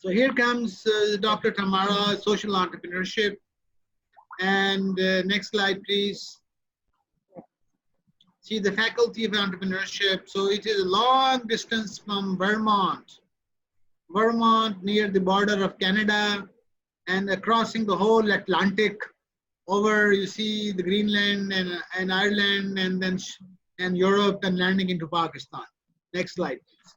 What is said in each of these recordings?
So here comes Dr. Tamara, social entrepreneurship. And next slide, please. See the faculty of entrepreneurship. So it is a long distance from Vermont, near the border of Canada, and crossing the whole Atlantic over, you see the Greenland and Ireland, and then and Europe, and landing into Pakistan. Next slide, please.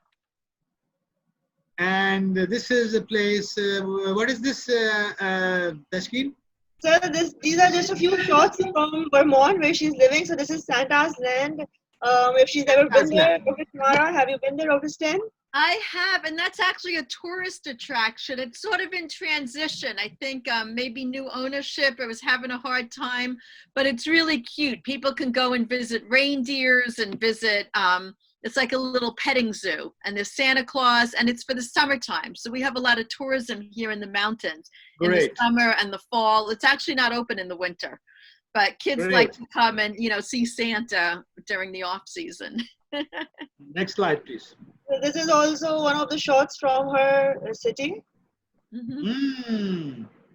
And this is a place, what is this, Tashkeen? So these are just a few shots from Vermont where she's living. So this is Santa's land. If she's ever been there, Dr. Tamara, have you been there, Dr. Stenn? I have, and that's actually a tourist attraction. It's sort of in transition. I think maybe new ownership, it was having a hard time, but it's really cute. People can go and visit reindeers and visit, it's like a little petting zoo, and there's Santa Claus, and it's for the summertime. So we have a lot of tourism here in the mountains in the summer and the fall. It's actually not open in the winter, but kids like to come and, you know, see Santa during the off season. Next slide, please. So this is also one of the shots from her sitting.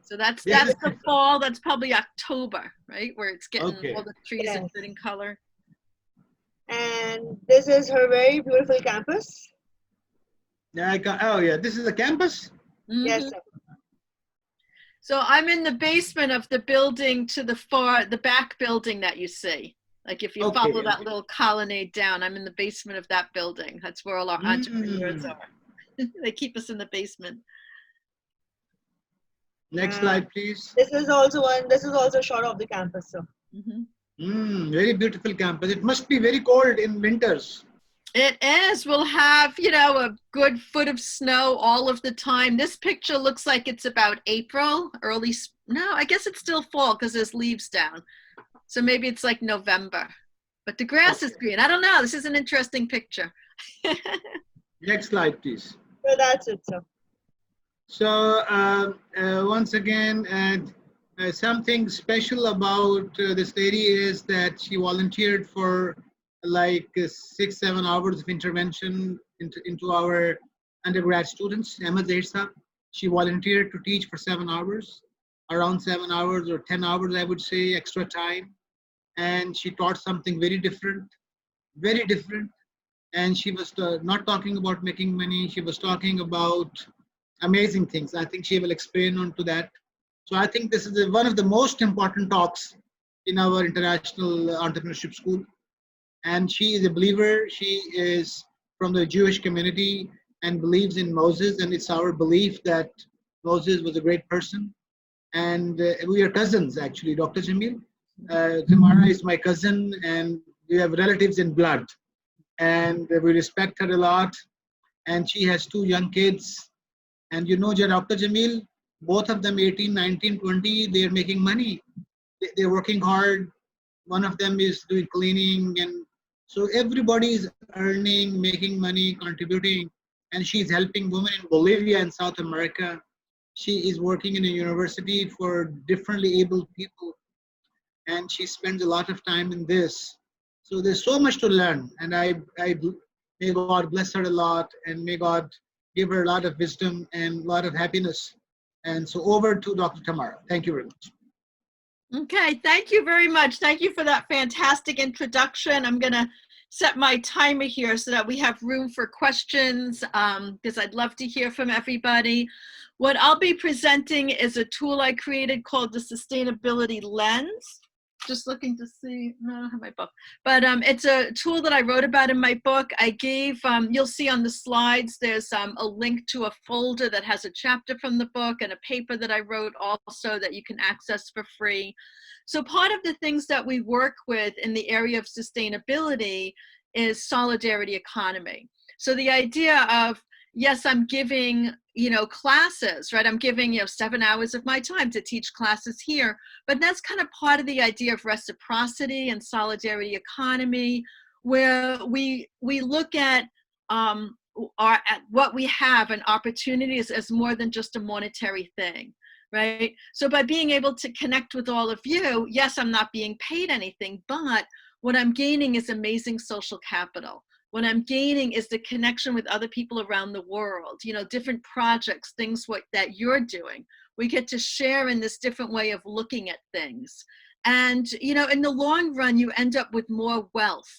So that's the fall. That's probably October, right? Where it's getting all the trees are good in color. And this is her very beautiful campus. Yeah, this is the campus? Yes, sir. So I'm in the basement of the building to the back building that you see. Like if you follow that little colonnade down, I'm in the basement of that building. That's where all our entrepreneurs are. They keep us in the basement. Next slide, please. This is also a shot of the campus, sir. Very beautiful campus. It must be very cold in winters. It is. We'll have, you know, a good foot of snow all of the time. This picture looks like it's about April, no, I guess it's still fall because there's leaves down. So maybe it's like November, but the grass is green. I don't know. This is an interesting picture. Next slide, please. So that's it, sir. So once again, something special about this lady is that she volunteered for like 6-7 hours of intervention into our undergrad students. Emma Zairsa, she volunteered to teach for 7 hours, around 7 hours or 10 hours, I would say, extra time. And she taught something very different. And she was not talking about making money. She was talking about amazing things. I think she will explain on to that. So I think this is one of the most important talks in our international entrepreneurship school. And she is a believer. She is from the Jewish community and believes in Moses. And it's our belief that Moses was a great person. And we are cousins, actually, Dr. Jamil. Tamara is my cousin, and we have relatives in blood. And we respect her a lot. And she has 2 young kids. And you know, Dr. Jamil, both of them 18, 19, 20, they're making money. They're working hard. One of them is doing cleaning. And so everybody is earning, making money, contributing. And she's helping women in Bolivia and South America. She is working in a university for differently able people. And she spends a lot of time in this. So there's so much to learn. And I may God bless her a lot, and may God give her a lot of wisdom and a lot of happiness. And so over to Dr. Tamara. Thank you very much. Okay, thank you very much. Thank you for that fantastic introduction. I'm going to set my timer here so that we have room for questions, because I'd love to hear from everybody. What I'll be presenting is a tool I created called the Sustainability Lens. Just looking to see, no, I don't have my book, but it's a tool that I wrote about in my book. I gave, you'll see on the slides, there's a link to a folder that has a chapter from the book and a paper that I wrote also that you can access for free. So part of the things that we work with in the area of sustainability is solidarity economy. So the idea of, yes, I'm giving, you know, classes, right? I'm giving, you know, 7 hours of my time to teach classes here, but that's kind of part of the idea of reciprocity and solidarity economy, where we look at what we have and opportunities as more than just a monetary thing, right? So by being able to connect with all of you, yes, I'm not being paid anything, but what I'm gaining is amazing social capital. What I'm gaining is the connection with other people around the world, you know, different projects, things that you're doing. We get to share in this different way of looking at things. And, you know, in the long run, you end up with more wealth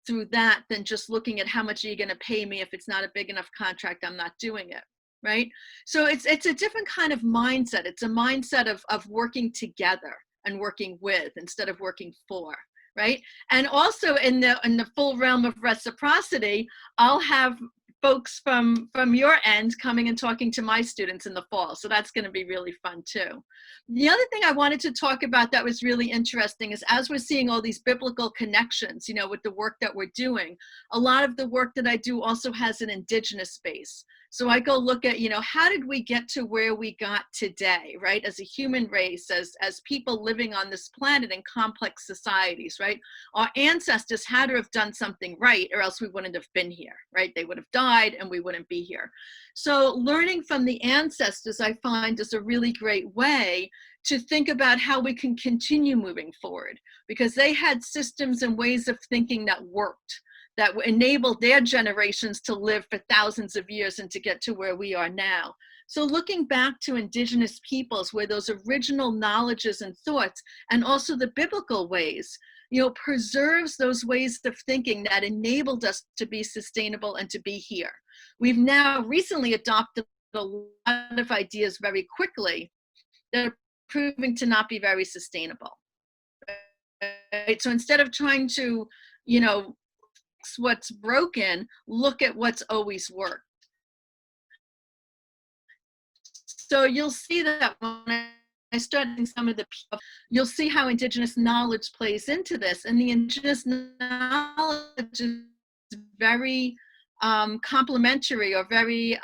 through that than just looking at how much are you going to pay me. If it's not a big enough contract, I'm not doing it. Right. So it's a different kind of mindset. It's a mindset of working together and working with instead of working for. Right. And also in the full realm of reciprocity, I'll have folks from your end coming and talking to my students in the fall. So that's going to be really fun too. The other thing I wanted to talk about that was really interesting is as we're seeing all these biblical connections, you know, with the work that we're doing, a lot of the work that I do also has an indigenous base. So I go look at, you know, how did we get to where we got today, right? As a human race, as people living on this planet in complex societies, right? Our ancestors had to have done something right or else we wouldn't have been here, right? They would have died and we wouldn't be here. So learning from the ancestors, I find, is a really great way to think about how we can continue moving forward because they had systems and ways of thinking that worked, that enabled their generations to live for thousands of years and to get to where we are now. So looking back to indigenous peoples where those original knowledges and thoughts, and also the biblical ways, you know, preserves those ways of thinking that enabled us to be sustainable and to be here. We've now recently adopted a lot of ideas very quickly that are proving to not be very sustainable. Right? So instead of trying to, you know, what's broken, look at what's always worked. So you'll see that when I start in some of the people, you'll see how indigenous knowledge plays into this, and the indigenous knowledge is very complementary or very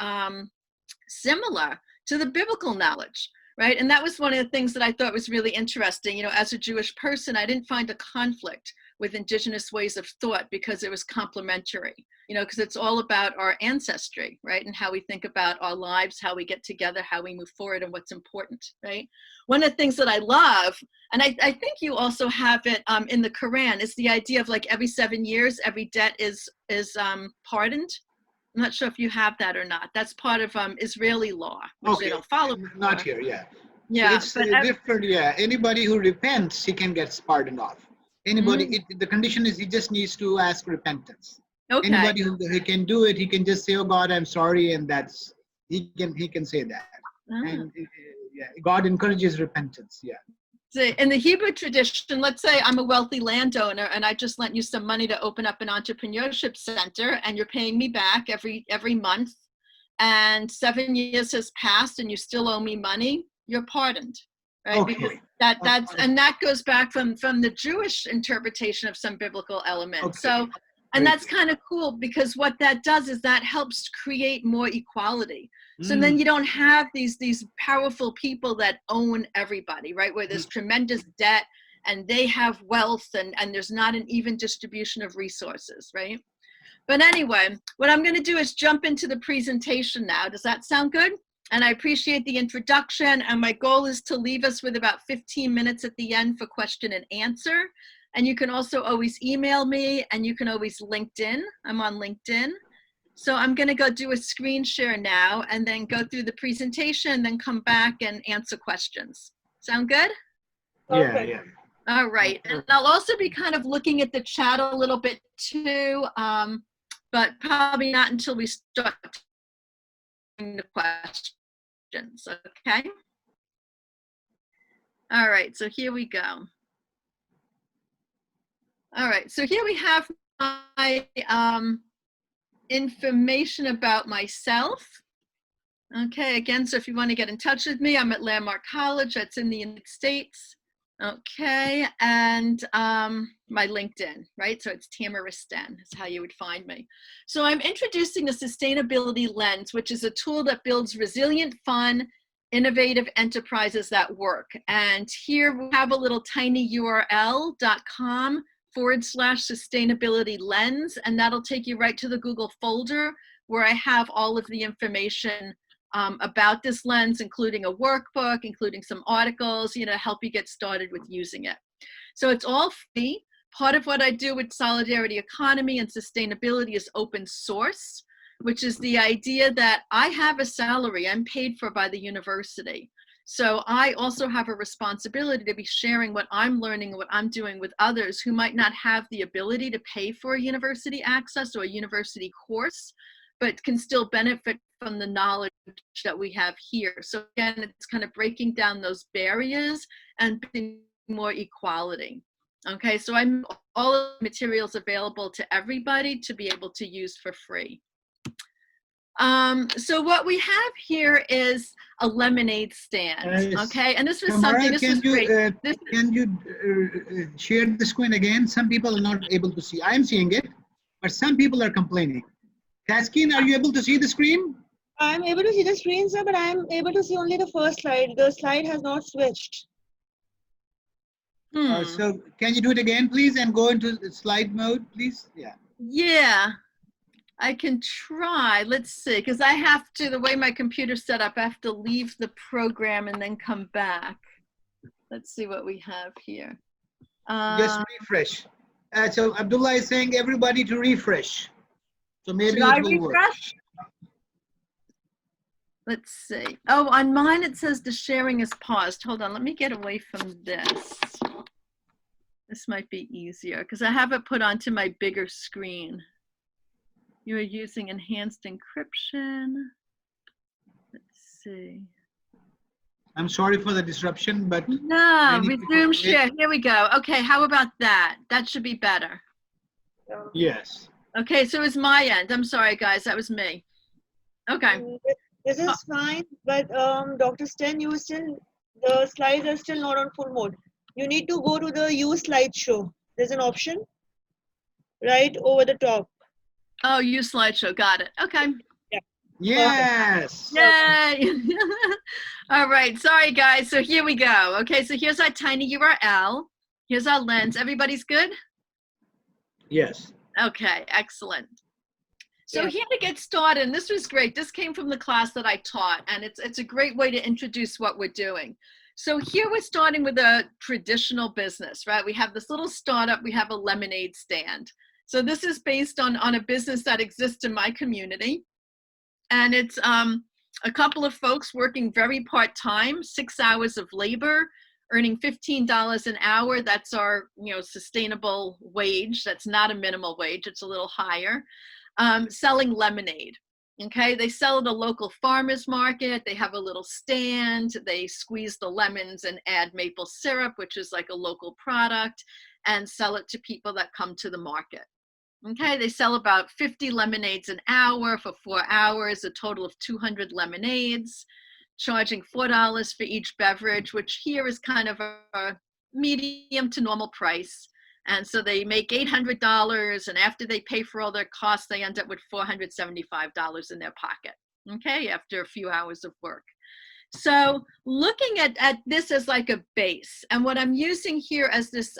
similar to the biblical knowledge. Right. And that was one of the things that I thought was really interesting. You know, as a Jewish person, I didn't find a conflict with indigenous ways of thought because it was complementary, you know, because it's all about our ancestry, right? And how we think about our lives, how we get together, how we move forward, and what's important, right? One of the things that I love, and I think you also have it in the Quran, is the idea of like every 7 years, every debt is pardoned. I'm not sure if you have that or not. That's part of Israeli law, which they don't follow. Not here, yeah. Yeah, So it's different, yeah. Anybody who repents, he can get pardoned off. Anybody, the condition is he just needs to ask repentance. Okay. Anybody who can do it, he can just say, "Oh God, I'm sorry," and that's he can say that. And yeah, God encourages repentance. Yeah. In the Hebrew tradition, let's say I'm a wealthy landowner and I just lent you some money to open up an entrepreneurship center, and you're paying me back every month, and 7 years has passed and you still owe me money, you're pardoned, right? Okay. Because that goes back from the Jewish interpretation of some biblical elements. Okay. So, and that's kind of cool because what that does is that helps create more equality. So then you don't have these powerful people that own everybody, right? Where there's tremendous debt and they have wealth and there's not an even distribution of resources, right? But anyway, what I'm going to do is jump into the presentation now. Does that sound good? And I appreciate the introduction. And my goal is to leave us with about 15 minutes at the end for question and answer. And you can also always email me, and you can always LinkedIn. I'm on LinkedIn. So I'm going to go do a screen share now and then go through the presentation and then come back and answer questions. Sound good? Yeah, yeah. All right. And I'll also be kind of looking at the chat a little bit too, but probably not until we start the questions. Okay. All right. So here we go. All right. So here we have my information about myself. Okay, again, so if you want to get in touch with me, I'm at Landmark College, that's in the United States. Okay, and my LinkedIn, right? So it's Tamara Stenn is how you would find me. So I'm introducing the Sustainability Lens, which is a tool that builds resilient, fun, innovative enterprises that work. And here we have a little tiny URL.com/sustainability lens, and that'll take you right to the Google folder where I have all of the information about this lens, including a workbook, including some articles, you know, to help you get started with using it. So it's all free. Part of what I do with solidarity economy and sustainability is open source, which is the idea that I have a salary, I'm paid for by the university. So I also have a responsibility to be sharing what I'm learning and what I'm doing with others who might not have the ability to pay for a university access or a university course, but can still benefit from the knowledge that we have here. So again, it's kind of breaking down those barriers and building more equality. Okay, so I'm all of the materials available to everybody to be able to use for free. So what we have here is a lemonade stand, okay? And this was Tamara, something, this was great. Can you share the screen again? Some people are not able to see. I'm seeing it, but some people are complaining. Taskin, are you able to see the screen? I'm able to see the screen, sir, but I'm able to see only the first slide. The slide has not switched. So can you do it again, please, and go into slide mode, please? Yeah. Yeah. I can try. Let's see, because I have to, the way my computer's set up, I have to leave the program and then come back. Let's see what we have here. Just refresh. So Abdullah is saying everybody to refresh. So maybe it will work. Let's see. Oh, on mine it says the sharing is paused. Hold on, let me get away from this. This might be easier because I have it put onto my bigger screen. You are using enhanced encryption. Let's see. I'm sorry for the disruption, but no, resume share. Here we go. Okay, how about that? That should be better. Yes. Okay, so it's my end. I'm sorry, guys. That was me. Okay. This is fine, but Dr. Stenn, the slides are still not on full mode. You need to go to the use slideshow. There's an option right over the top. Oh, use slideshow. Got it. Okay. Yeah. Yes. Yay. All right. Sorry, guys. So here we go. Okay. So here's our tiny URL. Here's our lens. Everybody's good? Yes. Okay. Excellent. So here to get started, and this was great. This came from the class that I taught, and it's a great way to introduce what we're doing. So here we're starting with a traditional business, right? We have this little startup. We have a lemonade stand. So this is based on a business that exists in my community. And it's a couple of folks working very part-time, 6 hours of labor, earning $15 an hour. That's our sustainable wage. That's not a minimal wage. It's a little higher. Selling lemonade. Okay, they sell at a local farmer's market. They have a little stand. They squeeze the lemons and add maple syrup, which is like a local product, and sell it to people that come to the market. Okay, they sell about 50 lemonades an hour for 4 hours, a total of 200 lemonades, charging $4 for each beverage, which here is kind of a medium to normal price. And so they make $800, and after they pay for all their costs, they end up with $475 in their pocket, okay, after a few hours of work. So looking at this as like a base, and what I'm using here as this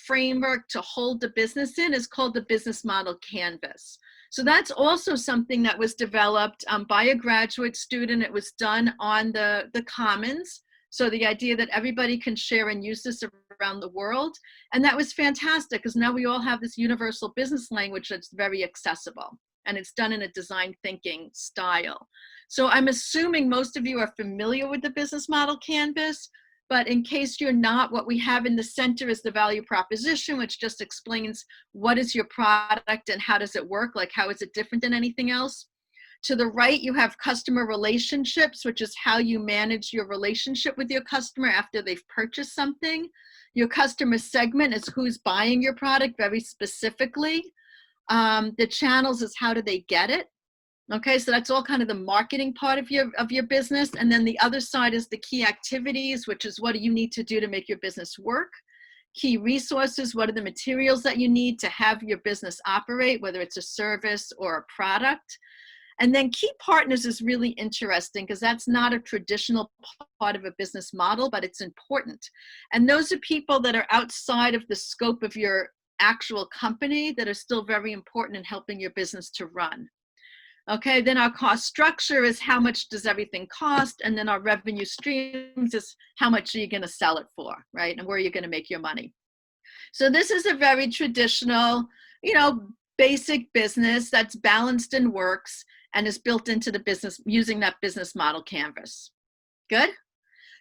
framework to hold the business in is called the business model canvas. So that's also something that was developed by a graduate student. It was done on the Commons. So the idea that everybody can share and use this around the world. And that was fantastic because now we all have this universal business language that's very accessible, and it's done in a design thinking style. So I'm assuming most of you are familiar with the business model canvas, but in case you're not, what we have in the center is the value proposition, which just explains what is your product and how does it work, like how is it different than anything else. To the right, you have customer relationships, which is how you manage your relationship with your customer after they've purchased something. Your customer segment is who's buying your product very specifically. The channels is how do they get it. Okay, so that's all kind of the marketing part of your business. And then the other side is the key activities, which is what do you need to do to make your business work. Key resources, what are the materials that you need to have your business operate, whether it's a service or a product. And then key partners is really interesting because that's not a traditional part of a business model, but it's important. And those are people that are outside of the scope of your actual company that are still very important in helping your business to run. Okay, then our cost structure is how much does everything cost, and then our revenue streams is how much are you going to sell it for, right? And where are you going to make your money? So this is a very traditional, basic business that's balanced and works and is built into the business using that business model canvas. Good?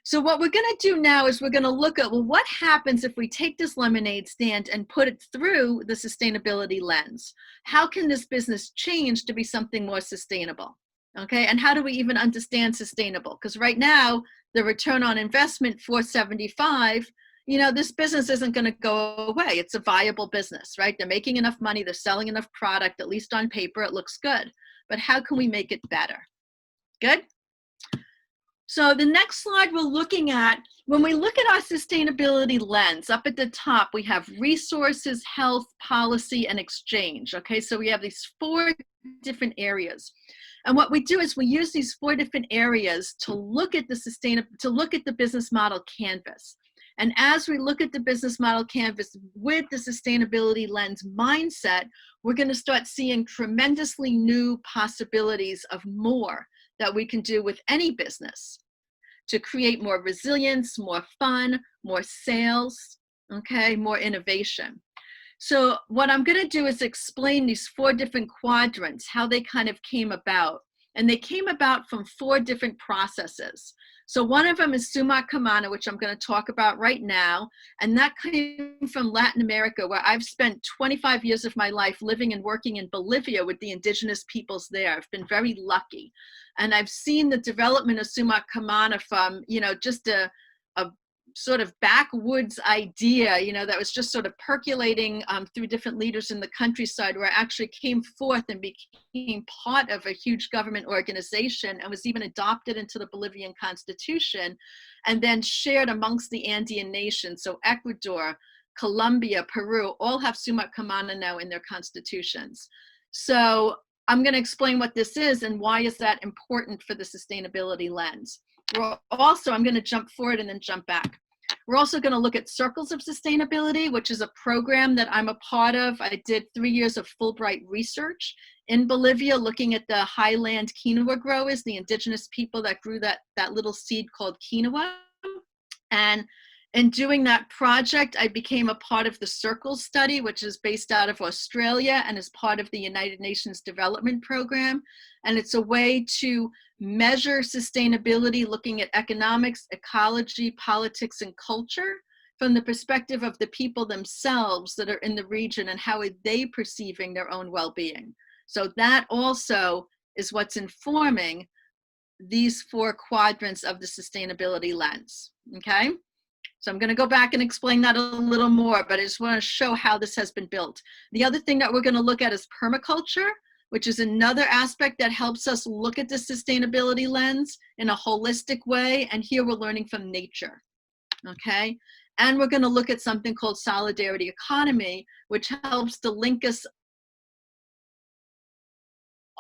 So what we're going to do now is we're going to look at, well, what happens if we take this lemonade stand and put it through the sustainability lens? How can this business change to be something more sustainable? Okay, and how do we even understand sustainable? Because right now, the return on investment, 475, this business isn't going to go away. It's a viable business, right? They're making enough money. They're selling enough product, at least on paper, it looks good. But how can we make it better? Good? So the next slide we're looking at, when we look at our sustainability lens, up at the top, we have resources, health, policy, and exchange. Okay, so we have these 4 different areas. And what we do is we use these 4 different areas to look at the business model canvas. And as we look at the business model canvas with the sustainability lens mindset, we're going to start seeing tremendously new possibilities of more that we can do with any business to create more resilience, more fun, more sales, okay, more innovation. So what I'm going to do is explain these 4 different quadrants, how they kind of came about. And they came about from 4 different processes. So one of them is Summa Kamana, which I'm going to talk about right now. And that came from Latin America, where I've spent 25 years of my life living and working in Bolivia with the indigenous peoples there. I've been very lucky. And I've seen the development of Summa Kamana from, just a sort of backwoods idea, that was just sort of percolating through different leaders in the countryside, where it actually came forth and became part of a huge government organization and was even adopted into the Bolivian constitution and then shared amongst the Andean nations. So Ecuador, Colombia, Peru, all have Summa Kamana now in their constitutions. So I'm going to explain what this is and why is that important for the sustainability lens. I'm going to jump forward and then jump back. We're also going to look at Circles of Sustainability, which is a program that I'm a part of. I did 3 years of Fulbright research in Bolivia, looking at the highland quinoa growers, the indigenous people that grew that little seed called quinoa. And in doing that project, I became a part of the Circles study, which is based out of Australia and is part of the United Nations Development Program. And it's a way to measure sustainability, looking at economics, ecology, politics, and culture from the perspective of the people themselves that are in the region and how are they perceiving their own well-being. So that also is what's informing these 4 quadrants of the sustainability lens, okay? So I'm going to go back and explain that a little more, but I just want to show how this has been built. The other thing that we're going to look at is permaculture, which is another aspect that helps us look at the sustainability lens in a holistic way. And here we're learning from nature, okay? And we're going to look at something called solidarity economy, which helps to link us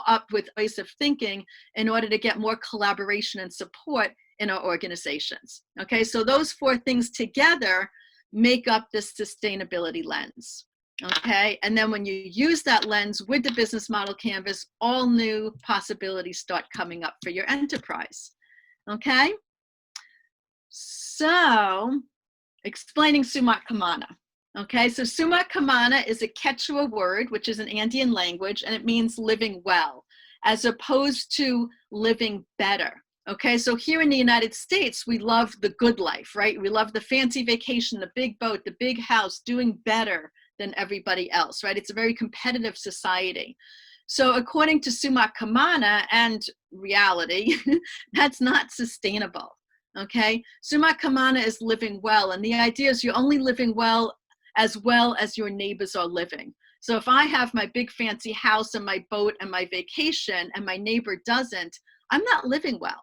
up with ways of thinking in order to get more collaboration and support in our organizations. Okay, so those 4 things together make up this sustainability lens. Okay, and then when you use that lens with the business model canvas, all new possibilities start coming up for your enterprise. Okay, so explaining Summa Kamana. Okay, so Summa Kamana is a Quechua word, which is an Andean language, and it means living well, as opposed to living better. Okay, so here in the United States, we love the good life, right? We love the fancy vacation, the big boat, the big house, doing better than everybody else, right? It's a very competitive society. So according to Summa Kamana and reality, that's not sustainable, okay? Summa Kamana is living well, and the idea is you're only living well as your neighbors are living. So if I have my big fancy house and my boat and my vacation and my neighbor doesn't, I'm not living well.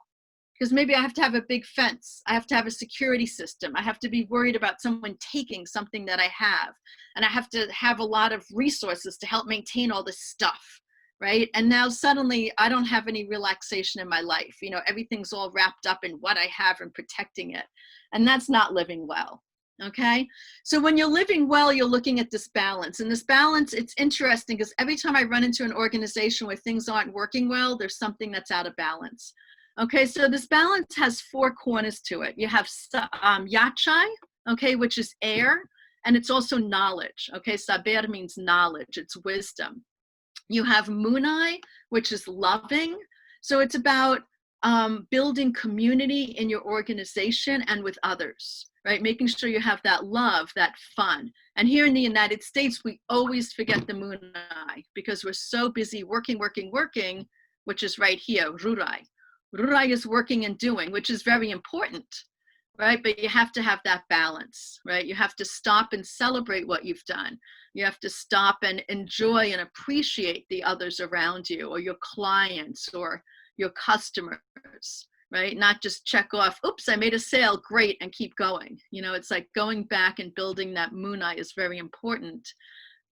Because maybe I have to have a big fence. I have to have a security system. I have to be worried about someone taking something that I have. And I have to have a lot of resources to help maintain all this stuff, right? And now suddenly I don't have any relaxation in my life. Everything's all wrapped up in what I have and protecting it. And that's not living well, okay? So when you're living well, you're looking at this balance. And this balance, it's interesting because every time I run into an organization where things aren't working well, there's something that's out of balance. Okay, so this balance has 4 corners to it. You have Yachai, okay, which is air. and it's also knowledge. Okay, saber means knowledge, it's wisdom. You have munai, which is loving. So it's about building community in your organization and with others, right? Making sure you have that love, that fun. And here in the United States, we always forget the munai because we're so busy working, which is right here, rurai. Rurai is working and doing, which is very important, right? But you have to have that balance, right? You have to stop and celebrate what you've done. You have to stop and enjoy and appreciate the others around you or your clients or your customers, right? Not just check off, oops, I made a sale, great, and keep going. You know, it's like going back and building that munai is very important,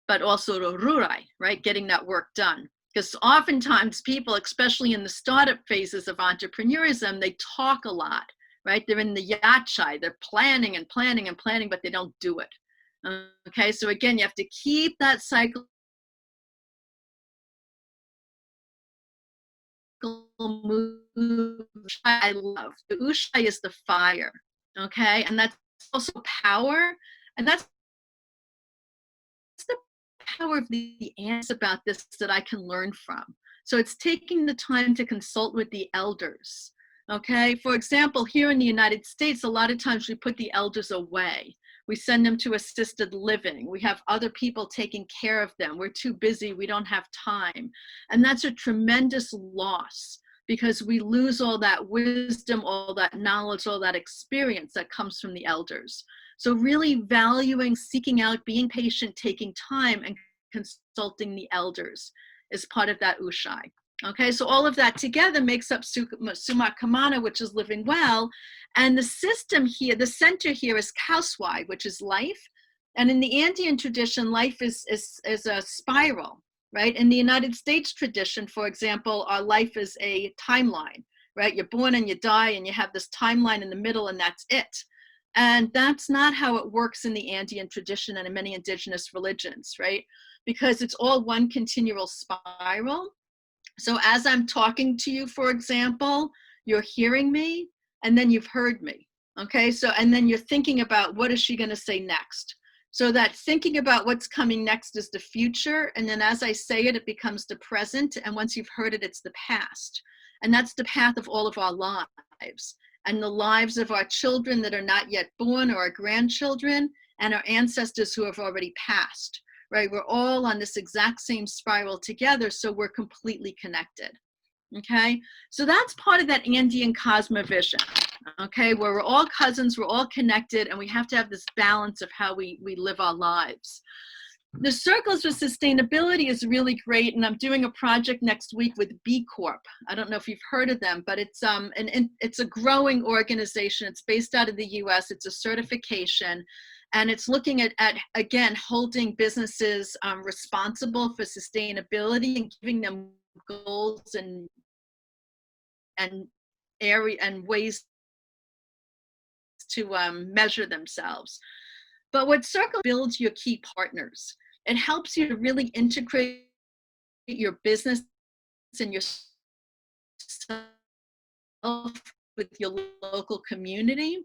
but also the rurai, right? Getting that work done. Because oftentimes people, especially in the startup phases of entrepreneurism, they talk a lot, right? They're in the yachai, they're planning and planning and planning, but they don't do it. Okay, so again, you have to keep that cycle move. I love the ushai is the fire, okay, and that's also power, and that's the power of the ants about this that I can learn from. So it's taking the time to consult with the elders. Okay, for example, here in the United States, a lot of times we put the elders away. We send them to assisted living. We have other people taking care of them. We're too busy. We don't have time. And that's a tremendous loss because we lose all that wisdom, all that knowledge, all that experience that comes from the elders. So really valuing, seeking out, being patient, taking time, and consulting the elders is part of that ushai. Okay, so all of that together makes up Sumak Kamana, which is living well. And the system here, the center here is Kauswai, which is life. And in the Andean tradition, life is a spiral, right? In the United States tradition, for example, our life is a timeline, right? You're born and you die and you have this timeline in the middle and that's it. And that's not how it works in the Andean tradition and in many indigenous religions, right? Because it's all one continual spiral. So as I'm talking to you, for example, you're hearing me and then you've heard me, okay? So, and then you're thinking about what is she gonna say next? So that thinking about what's coming next is the future. And then as I say it, it becomes the present. And once you've heard it, it's the past. And that's the path of all of our lives and the lives of our children that are not yet born or our grandchildren and our ancestors who have already passed. Right, we're all on this exact same spiral together, so we're completely connected. Okay, so that's part of that Andean cosmovision. Okay, where we're all cousins, we're all connected, and we have to have this balance of how we live our lives. The Circles for Sustainability is really great, and I'm doing a project next week with B Corp. I don't know if you've heard of them, but it's a growing organization. It's based out of the US. It's a certification. And it's looking at again, holding businesses responsible for sustainability and giving them goals and area and ways to measure themselves. But what Circle builds your key partners. It helps you to really integrate your business and yourself with your local community.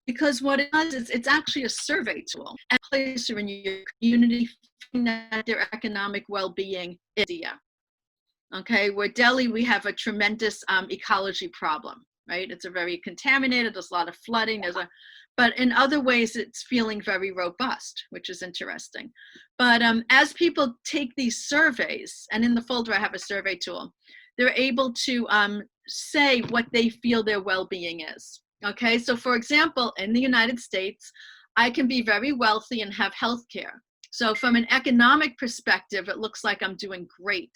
Because what it does is it's actually a survey tool and a place in your community that their economic well-being is. Okay, where Delhi, we have a tremendous ecology problem, right? It's a very contaminated, there's a lot of flooding, but in other ways it's feeling very robust, which is interesting. But as people take these surveys, and in the folder I have a survey tool, they're able to say what they feel their well-being is. Okay, so for example, in the United States, I can be very wealthy and have health care. So from an economic perspective, it looks like I'm doing great.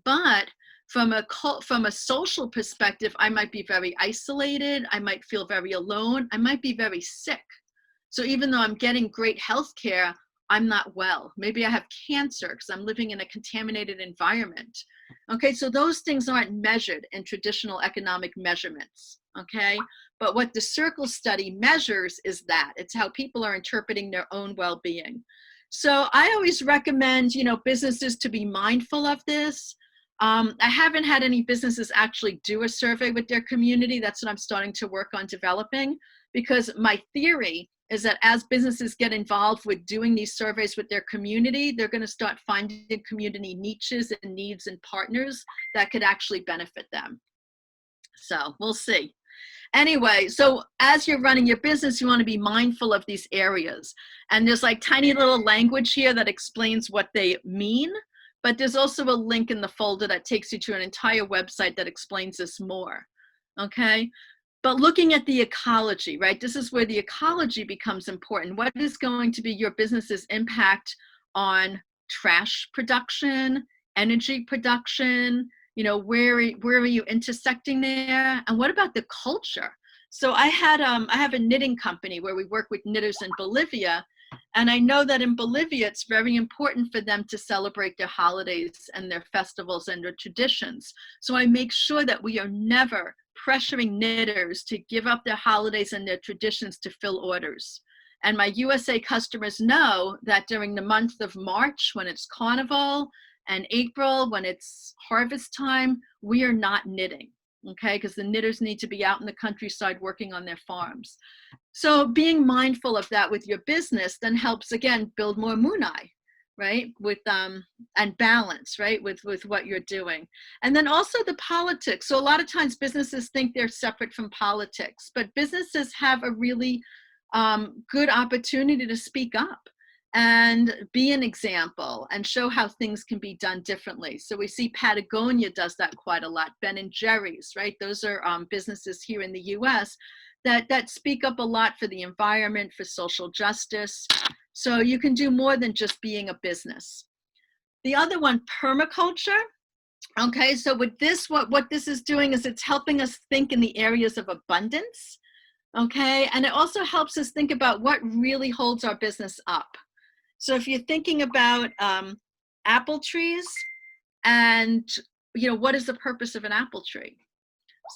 But from a social perspective, I might be very isolated. I might feel very alone. I might be very sick. So even though I'm getting great health care, I'm not well. Maybe I have cancer because I'm living in a contaminated environment. Okay, so those things aren't measured in traditional economic measurements. Okay, but what the Circle study measures is that it's how people are interpreting their own well-being. So I always recommend, businesses to be mindful of this. I haven't had any businesses actually do a survey with their community. That's what I'm starting to work on developing, because my theory is that as businesses get involved with doing these surveys with their community, they're going to start finding community niches and needs and partners that could actually benefit them. So we'll see. Anyway, so as you're running your business, you want to be mindful of these areas. And there's like tiny little language here that explains what they mean, but there's also a link in the folder that takes you to an entire website that explains this more, okay? But looking at the ecology, right? This is where the ecology becomes important. What is going to be your business's impact on trash production, energy production? You know, where are you intersecting there? And what about the culture? So I have a knitting company where we work with knitters in Bolivia. And I know that in Bolivia, it's very important for them to celebrate their holidays and their festivals and their traditions. So I make sure that we are never pressuring knitters to give up their holidays and their traditions to fill orders. And my USA customers know that during the month of March, when it's Carnival, and April, when it's harvest time, we are not knitting, okay? Because the knitters need to be out in the countryside working on their farms. So being mindful of that with your business then helps, again, build more munai, right? With and balance, right? With what you're doing. And then also the politics. So a lot of times businesses think they're separate from politics, but businesses have a really good opportunity to speak up and be an example and show how things can be done differently. So we see Patagonia does that quite a lot. Ben & Jerry's, right? Those are businesses here in the US that speak up a lot for the environment, for social justice. So you can do more than just being a business. The other one, permaculture. Okay, so with this, what this is doing is it's helping us think in the areas of abundance. Okay, and it also helps us think about what really holds our business up. So if you're thinking about apple trees and, you know, what is the purpose of an apple tree?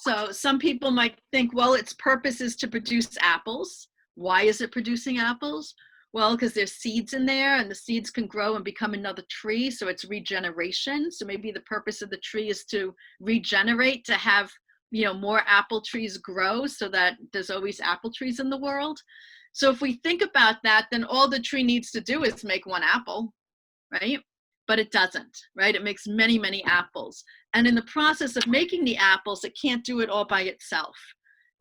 So some people might think, well, its purpose is to produce apples. Why is it producing apples? Well, because there's seeds in there and the seeds can grow and become another tree. So it's regeneration. So maybe the purpose of the tree is to regenerate, to have, you know, more apple trees grow so that there's always apple trees in the world. So if we think about that, then all the tree needs to do is make one apple, right? But it doesn't, right? It makes many, many apples. And in the process of making the apples, it can't do it all by itself,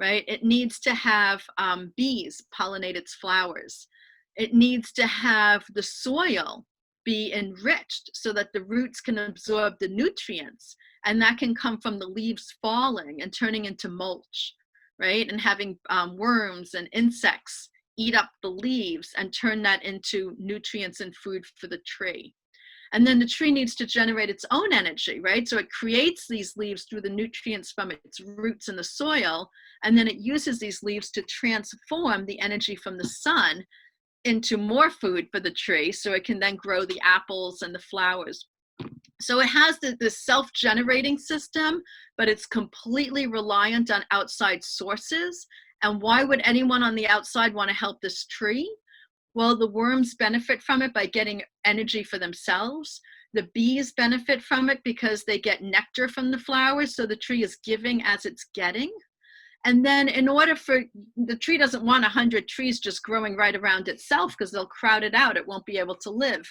right? It needs to have bees pollinate its flowers. It needs to have the soil be enriched so that the roots can absorb the nutrients. And that can come from the leaves falling and turning into mulch, right? And having worms and insects eat up the leaves and turn that into nutrients and food for the tree. And then the tree needs to generate its own energy, right? So it creates these leaves through the nutrients from its roots in the soil, and then it uses these leaves to transform the energy from the sun into more food for the tree, so it can then grow the apples and the flowers. So it has this self-generating system, but it's completely reliant on outside sources. And why would anyone on the outside want to help this tree? Well, the worms benefit from it by getting energy for themselves. The bees benefit from it because they get nectar from the flowers, so the tree is giving as it's getting. And then in order for, the tree doesn't want 100 trees just growing right around itself because they'll crowd it out. It won't be able to live.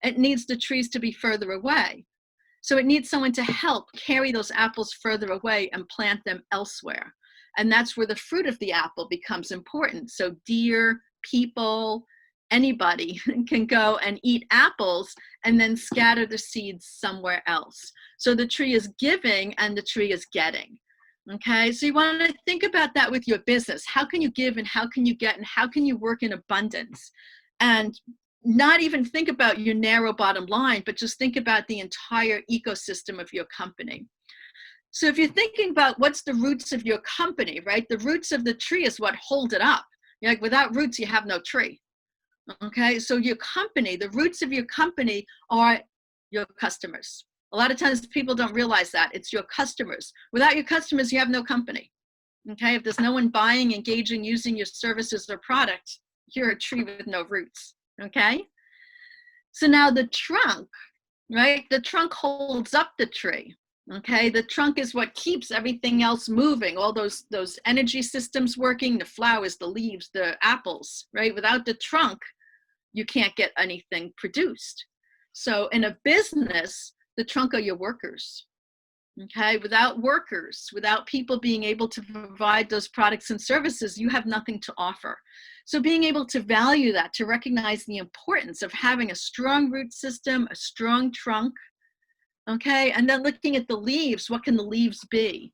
It needs the trees to be further away. So it needs someone to help carry those apples further away and plant them elsewhere. And that's where the fruit of the apple becomes important. So deer, people, anybody can go and eat apples and then scatter the seeds somewhere else. So the tree is giving and the tree is getting. Okay, so you want to think about that with your business. How can you give and how can you get and how can you work in abundance? And not even think about your narrow bottom line, but just think about the entire ecosystem of your company. So if you're thinking about what's the roots of your company, right? The roots of the tree is what hold it up. Like without roots, you have no tree. Okay, so your company, the roots of your company are your customers. A lot of times people don't realize that. It's your customers. Without your customers, you have no company. Okay, if there's no one buying, engaging, using your services or product, you're a tree with no roots. Okay, so now the trunk, right? The trunk holds up the tree. Okay, the trunk is what keeps everything else moving, all those energy systems working, the flowers, the leaves, the apples, right? Without the trunk, you can't get anything produced. So in a business, the trunk are your workers. Okay, without workers, without people being able to provide those products and services, you have nothing to offer. So being able to value that, to recognize the importance of having a strong root system, a strong trunk, okay, and then looking at the leaves, what can the leaves be,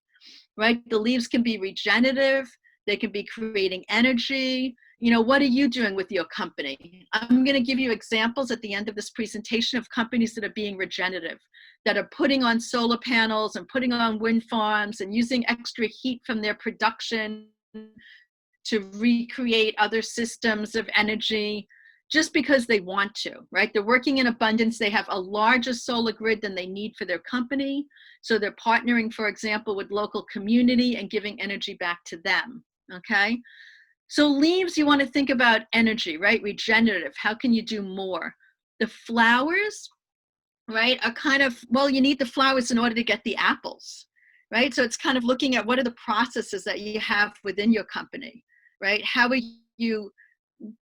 right? The leaves can be regenerative, they can be creating energy. You know, what are you doing with your company? I'm going to give you examples at the end of this presentation of companies that are being regenerative, that are putting on solar panels and putting on wind farms and using extra heat from their production to recreate other systems of energy just because they want to, right? They're working in abundance. They have a larger solar grid than they need for their company. So they're partnering, for example, with local community and giving energy back to them, okay? So leaves, you want to think about energy, right? Regenerative, how can you do more? The flowers, right, are kind of, well, you need the flowers in order to get the apples, right? So it's kind of looking at what are the processes that you have within your company, right? How are you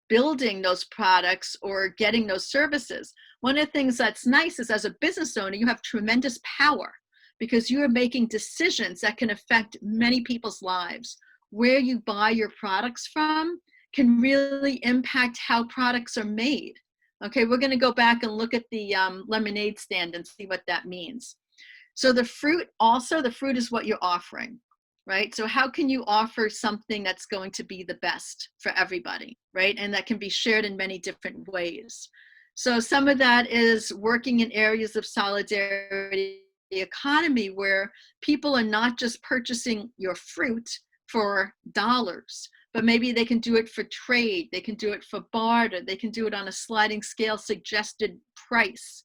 building those products or getting those services? One of the things that's nice is as a business owner, you have tremendous power because you are making decisions that can affect many people's lives. Where you buy your products from can really impact how products are made. Okay, we're going to go back and look at the lemonade stand and see what that means. So the fruit also, the fruit is what you're offering, right? So how can you offer something that's going to be the best for everybody, right? And that can be shared in many different ways. So some of that is working in areas of solidarity economy where people are not just purchasing your fruit for dollars, but maybe they can do it for trade, they can do it for barter, they can do it on a sliding scale suggested price.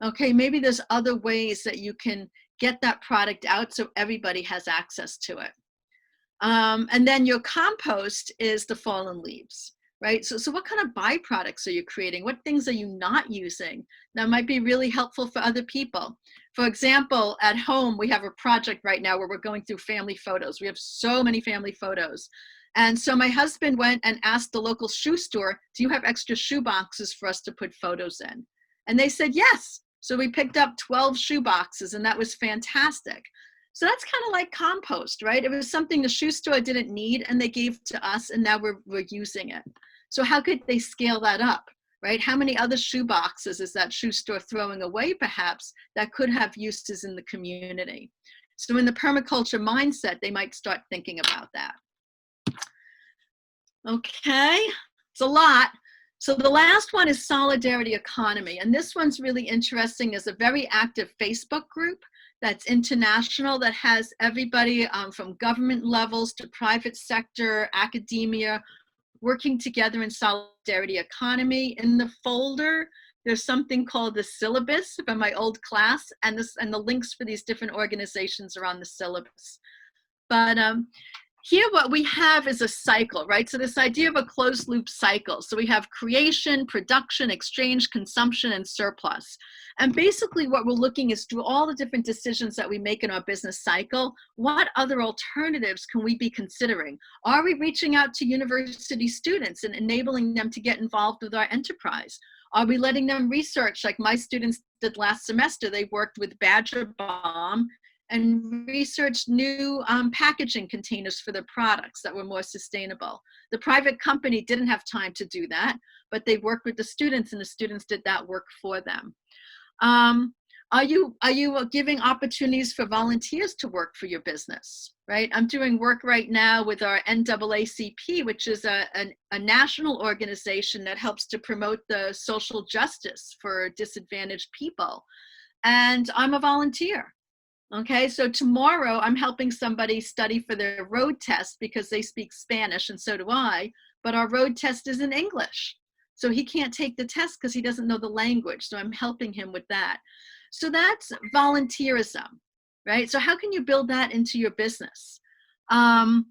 Okay, maybe there's other ways that you can get that product out so everybody has access to it. And then your compost is the fallen leaves, right? So what kind of byproducts are you creating? What things are you not using that might be really helpful for other people? For example, at home, we have a project right now where we're going through family photos. We have so many family photos. And so my husband went and asked the local shoe store, do you have extra shoe boxes for us to put photos in? And they said, yes. So we picked up 12 shoe boxes and that was fantastic. So that's kind of like compost, right? It was something the shoe store didn't need and they gave to us and now we're using it. So how could they scale that up, right? How many other shoe boxes is that shoe store throwing away perhaps that could have uses in the community? So in the permaculture mindset, they might start thinking about that. Okay, it's a lot. So the last one is solidarity economy. And this one's really interesting. There's a very active Facebook group that's international that has everybody from government levels to private sector, academia, working together in solidarity economy. In the folder, there's something called the syllabus from my old class, and the links for these different organizations are on the syllabus. But here what we have is a cycle, right? So this idea of a closed loop cycle. So we have creation, production, exchange, consumption, and surplus. And basically what we're looking is through all the different decisions that we make in our business cycle, what other alternatives can we be considering? Are we reaching out to university students and enabling them to get involved with our enterprise? Are we letting them research like my students did last semester? They worked with Badger Balm and researched new packaging containers for their products that were more sustainable. The private company didn't have time to do that, but they worked with the students and the students did that work for them. Are you giving opportunities for volunteers to work for your business, right? I'm doing work right now with our NAACP, which is a national organization that helps to promote the social justice for disadvantaged people. And I'm a volunteer. Okay, so tomorrow I'm helping somebody study for their road test because they speak Spanish and so do I, but our road test is in English. So he can't take the test because he doesn't know the language. So I'm helping him with that. So that's volunteerism, right? So how can you build that into your business and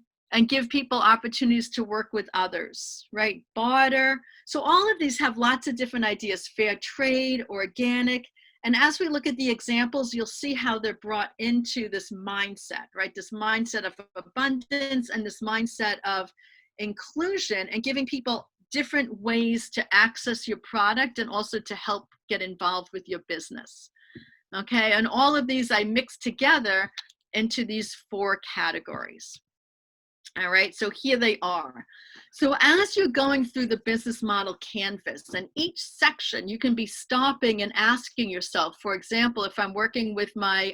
give people opportunities to work with others, right? Barter. So all of these have lots of different ideas, fair trade, organic, And as we look at the examples, you'll see how they're brought into this mindset, right? This mindset of abundance and this mindset of inclusion, and giving people different ways to access your product and also to help get involved with your business. Okay, and all of these I mix together into these 4 categories. All right, so here they are. So as you're going through the business model canvas, and each section you can be stopping and asking yourself, for example, if I'm working with my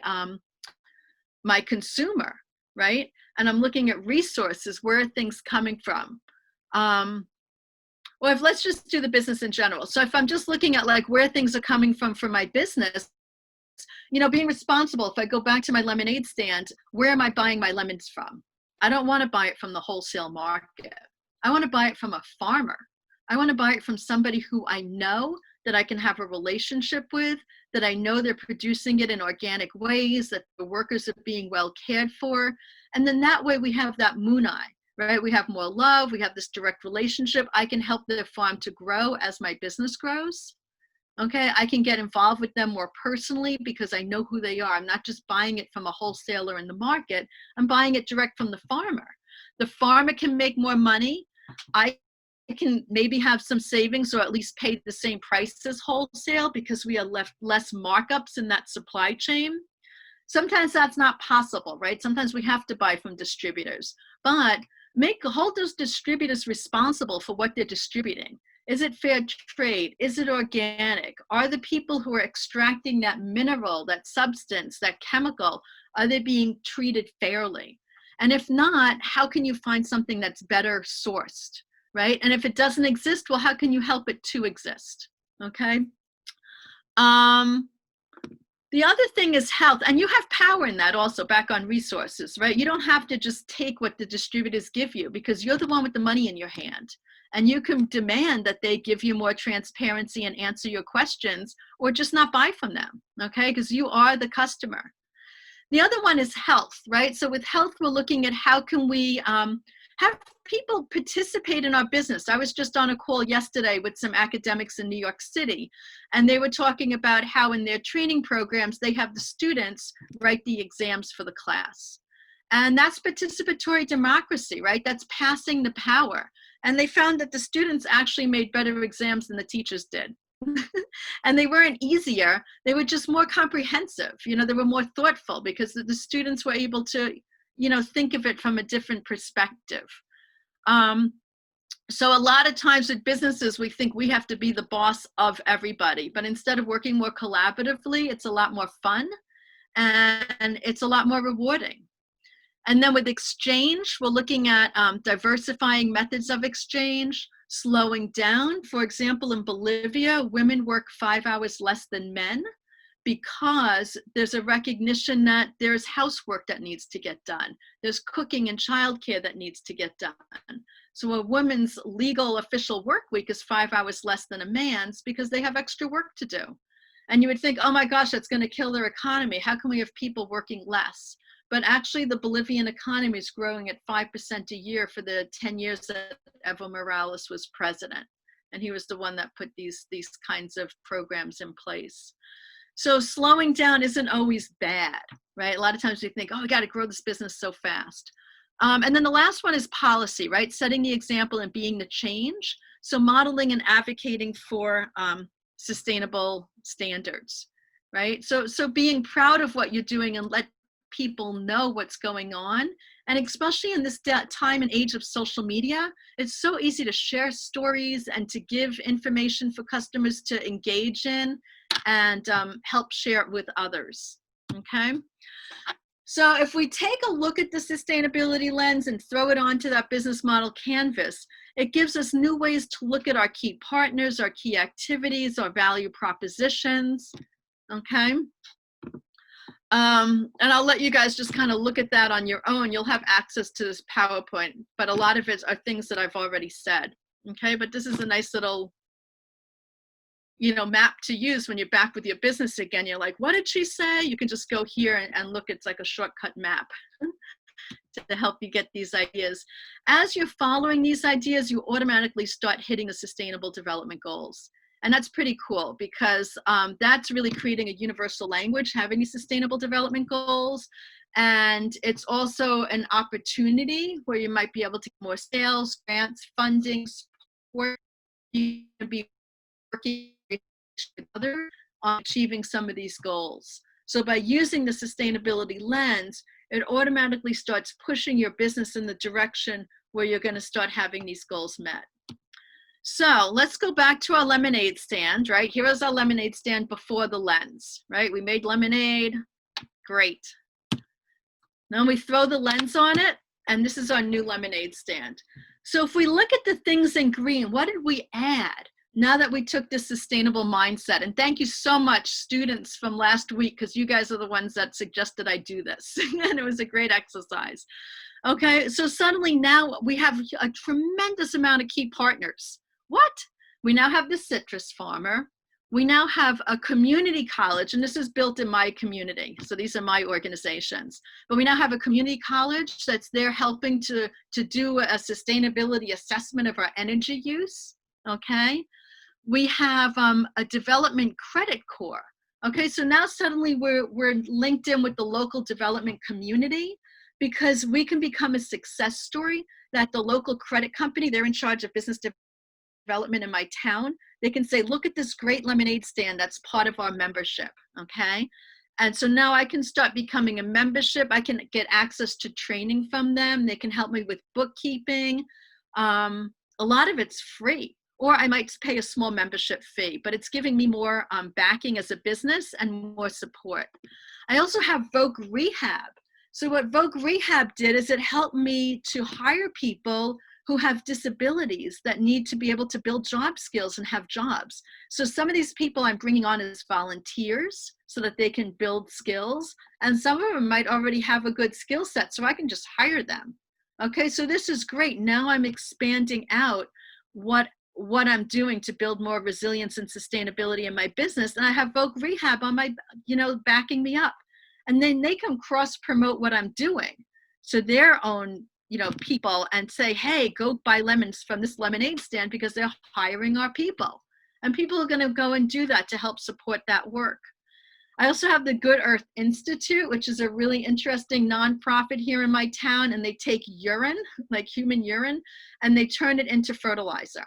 my consumer, right, and I'm looking at resources, where are things coming from? Or if, let's just do the business in general. So if I'm just looking at like where things are coming from for my business, you know, being responsible, if I go back to my lemonade stand, where am I buying my lemons from? I don't want to buy it from the wholesale market. I want to buy it from a farmer. I want to buy it from somebody who I know, that I can have a relationship with, that I know they're producing it in organic ways, that the workers are being well cared for. And then that way we have that moon eye, right? We have more love, we have this direct relationship. I can help the farm to grow as my business grows. Okay, I can get involved with them more personally because I know who they are. I'm not just buying it from a wholesaler in the market. I'm buying it direct from the farmer. The farmer can make more money. I can maybe have some savings, or at least pay the same price as wholesale because we are left less markups in that supply chain. Sometimes that's not possible, right? Sometimes we have to buy from distributors, but hold those distributors responsible for what they're distributing. Is it fair trade? Is it organic? Are the people who are extracting that mineral, that substance, that chemical, are they being treated fairly? And if not, how can you find something that's better sourced, right? And if it doesn't exist, well, how can you help it to exist? Okay. The other thing is health, and you have power in that also, back on resources, right? You don't have to just take what the distributors give you, because you're the one with the money in your hand. And you can demand that they give you more transparency and answer your questions, or just not buy from them, okay? Because you are the customer. The other one is health, right? So with health, we're looking at how can we have people participate in our business. I was just on a call yesterday with some academics in New York City, and they were talking about how in their training programs, they have the students write the exams for the class. And that's participatory democracy, right? That's passing the power. And they found that the students actually made better exams than the teachers did. And they weren't easier, they were just more comprehensive. You know, they were more thoughtful because the students were able to, you know, think of it from a different perspective. So a lot of times with businesses, we think we have to be the boss of everybody, but instead of working more collaboratively, it's a lot more fun and it's a lot more rewarding. And then with exchange, we're looking at diversifying methods of exchange, slowing down. For example, in Bolivia, women work 5 hours less than men because there's a recognition that there's housework that needs to get done. There's cooking and childcare that needs to get done. So a woman's legal official work week is 5 hours less than a man's because they have extra work to do. And you would think, oh my gosh, that's going to kill their economy. How can we have people working less? But actually, the Bolivian economy is growing at 5% a year for the 10 years that Evo Morales was president. And he was the one that put these kinds of programs in place. So slowing down isn't always bad, right? A lot of times we think, oh, we got to grow this business so fast. And then the last one is policy, right? Setting the example and being the change. So modeling and advocating for sustainable standards, right? So being proud of what you're doing and let people know what's going on. And especially in this time and age of social media, it's so easy to share stories and to give information for customers to engage in and help share it with others, okay? So if we take a look at the sustainability lens and throw it onto that business model canvas, it gives us new ways to look at our key partners, our key activities, our value propositions, okay? And I'll let you guys just kind of look at that on your own. You'll have access to this PowerPoint, but a lot of it are things that I've already said, okay? But this is a nice little, you know, map to use when you're back with your business again. You're like, what did she say? You can just go here and look. It's like a shortcut map to help you get these ideas. As you're following these ideas, you automatically start hitting the Sustainable Development Goals. And that's pretty cool because that's really creating a universal language, having these sustainable development goals. And it's also an opportunity where you might be able to get more sales, grants, funding, support. You can be working with others on achieving some of these goals. So by using the sustainability lens, it automatically starts pushing your business in the direction where you're going to start having these goals met. So let's go back to our lemonade stand, right? Here is our lemonade stand before the lens, right? We made lemonade, great. Now we throw the lens on it, and this is our new lemonade stand. So if we look at the things in green, what did we add now that we took this sustainable mindset? And thank you so much, students from last week, because you guys are the ones that suggested I do this. And it was a great exercise. Okay, so suddenly now we have a tremendous amount of key partners. What? We now have the citrus farmer. We now have a community college, and this is built in my community. So these are my organizations. But we now have a community college that's there helping to do a sustainability assessment of our energy use, okay? We have a development credit corps. Okay, so now suddenly we're linked in with the local development community because we can become a success story that the local credit company, they're in charge of business development in my town. They can say, look at this great lemonade stand that's part of our membership, okay? And so now I can start becoming a membership. I can get access to training from them. They can help me with bookkeeping. A lot of it's free, or I might pay a small membership fee, but it's giving me more backing as a business and more support. I also have Vogue Rehab. So what Vogue Rehab did is it helped me to hire people who have disabilities that need to be able to build job skills and have jobs. So some of these people I'm bringing on as volunteers so that they can build skills. And some of them might already have a good skill set, so I can just hire them. Okay, so this is great. Now I'm expanding out what I'm doing to build more resilience and sustainability in my business. And I have Vogue Rehab on my, backing me up. And then they can cross promote what I'm doing. So their own people and say, hey, go buy lemons from this lemonade stand because they're hiring our people. And people are going to go and do that to help support that work. I also have the Good Earth Institute, which is a really interesting nonprofit here in my town. And they take urine, like human urine, and they turn it into fertilizer.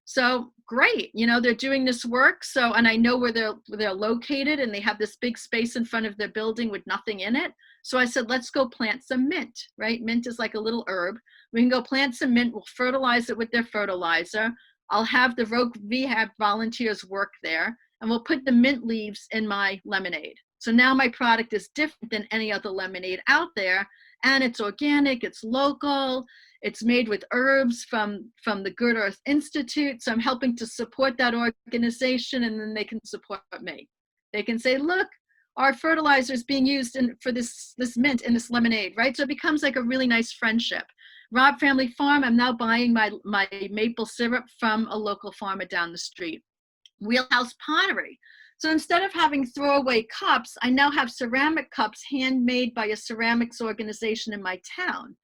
So great, they're doing this work. So, and I know where they're located, and they have this big space in front of their building with nothing in it. So I said, let's go plant some mint, right? Mint is like a little herb. We can go plant some mint. We'll fertilize it with their fertilizer. I'll have the Vogue Rehab volunteers work there, and we'll put the mint leaves in my lemonade. So now my product is different than any other lemonade out there, and it's organic, it's local, it's made with herbs from the Good Earth Institute. So I'm helping to support that organization, and then they can support me. They can say, look, our fertilizer is being used for this mint in this lemonade, right? So it becomes like a really nice friendship. Robb Family Farm, I'm now buying my maple syrup from a local farmer down the street. Wheelhouse Pottery. So instead of having throwaway cups, I now have ceramic cups handmade by a ceramics organization in my town.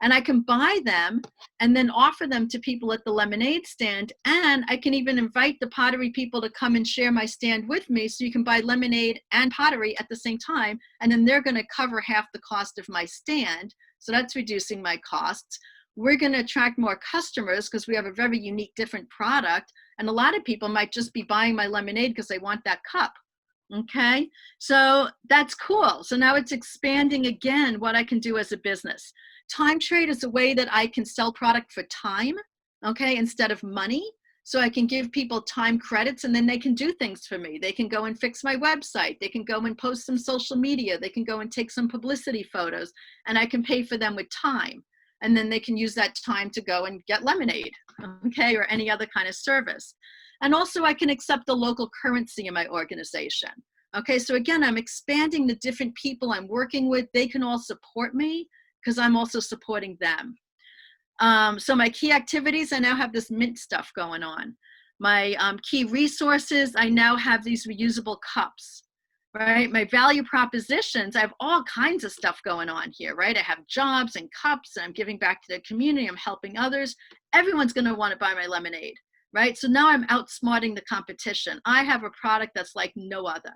And I can buy them and then offer them to people at the lemonade stand. And I can even invite the pottery people to come and share my stand with me. So you can buy lemonade and pottery at the same time. And then they're going to cover half the cost of my stand. So that's reducing my costs. We're going to attract more customers because we have a very unique, different product. And a lot of people might just be buying my lemonade because they want that cup. Okay, so that's cool. So now it's expanding again what I can do as a business. Time trade is a way that I can sell product for time, okay, instead of money. So I can give people time credits, and then they can do things for me. They can go and fix my website. They can go and post some social media. They can go and take some publicity photos, and I can pay for them with time. And then they can use that time to go and get lemonade, okay, or any other kind of service. And also I can accept the local currency in my organization. Okay, so again, I'm expanding the different people I'm working with. They can all support me because I'm also supporting them. So my key activities, I now have this mint stuff going on. My key resources, I now have these reusable cups, right? My value propositions, I have all kinds of stuff going on here, right? I have jobs and cups, and I'm giving back to the community. I'm helping others. Everyone's going to want to buy my lemonade. right? So now I'm outsmarting the competition. I have a product that's like no other,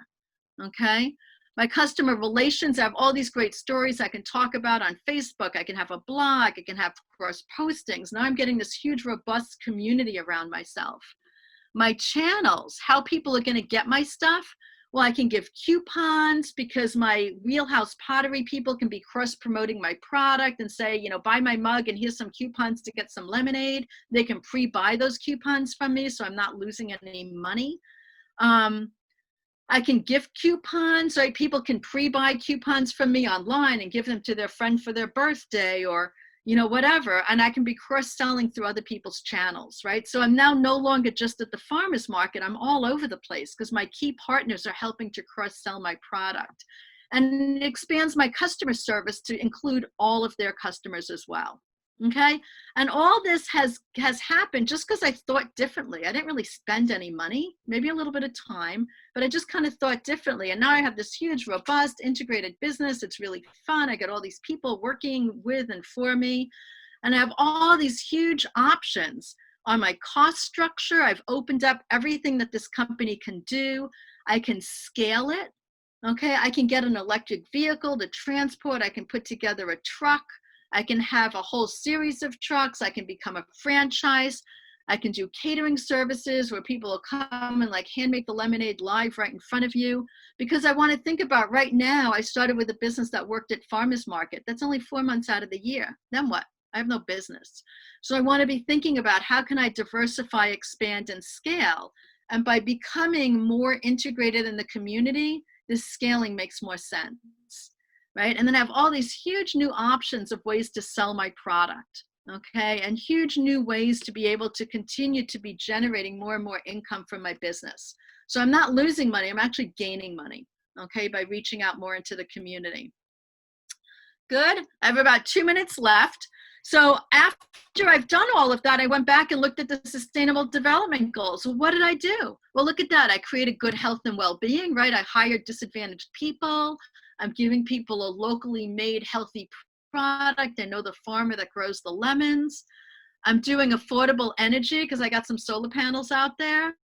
okay? My customer relations, I have all these great stories I can talk about on Facebook. I can have a blog, I can have cross postings. Now I'm getting this huge, robust community around myself. My channels, how people are going to get my stuff. Well, I can give coupons because my Wheelhouse Pottery people can be cross promoting my product and say, you know, buy my mug and here's some coupons to get some lemonade. They can pre-buy those coupons from me, so I'm not losing any money. I can gift coupons, right? People can pre-buy coupons from me online and give them to their friend for their birthday or, you know, whatever. And I can be cross-selling through other people's channels, right? So I'm now no longer just at the farmer's market. I'm all over the place because my key partners are helping to cross-sell my product. And it expands my customer service to include all of their customers as well. Okay, and all this has happened just because I thought differently. I didn't really spend any money, maybe a little bit of time, but I just kind of thought differently. And now I have this huge, robust, integrated business. It's really fun. I got all these people working with and for me, and I have all these huge options on my cost structure. I've opened up everything that this company can do. I can scale it. Okay, I can get an electric vehicle to transport. I can put together a truck. I can have a whole series of trucks. I can become a franchise. I can do catering services where people will come and like hand make the lemonade live right in front of you. Because I want to think about right now, I started with a business that worked at farmers market. That's only 4 months out of the year. Then what? I have no business. So I want to be thinking about how can I diversify, expand, and scale. And by becoming more integrated in the community, this scaling makes more sense. Right? And then I have all these huge new options of ways to sell my product, okay? And huge new ways to be able to continue to be generating more and more income from my business. So I'm not losing money, I'm actually gaining money, okay, by reaching out more into the community. Good, I have about 2 minutes left. So after I've done all of that, I went back and looked at the Sustainable Development Goals. Well, what did I do? Well, look at that. I created good health and well-being, right? I hired disadvantaged people. I'm giving people a locally made healthy product. I know the farmer that grows the lemons. I'm doing affordable energy because I got some solar panels out there.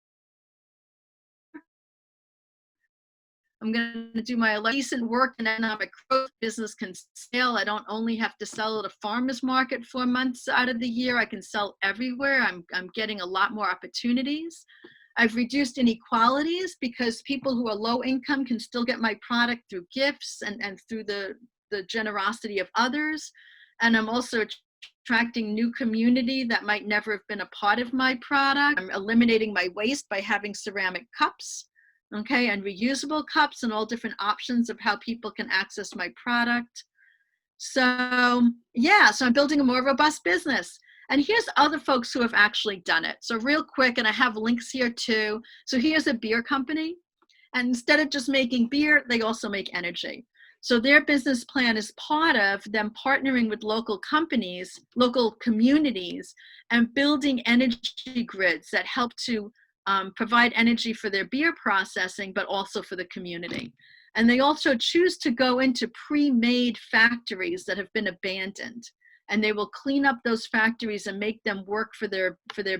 I'm going to do my decent work in economic growth. Business can scale. I don't only have to sell at a farmer's market 4 months out of the year. I can sell everywhere. I'm getting a lot more opportunities. I've reduced inequalities because people who are low income can still get my product through gifts and through the generosity of others. And I'm also attracting new community that might never have been a part of my product. I'm eliminating my waste by having ceramic cups, okay, and reusable cups and all different options of how people can access my product. So yeah, so I'm building a more robust business. And here's other folks who have actually done it. So real quick, and I have links here too. So here's a beer company. And instead of just making beer, they also make energy. So their business plan is part of them partnering with local companies, local communities, and building energy grids that help to provide energy for their beer processing, but also for the community. And they also choose to go into pre-made factories that have been abandoned. And they will clean up those factories and make them work for their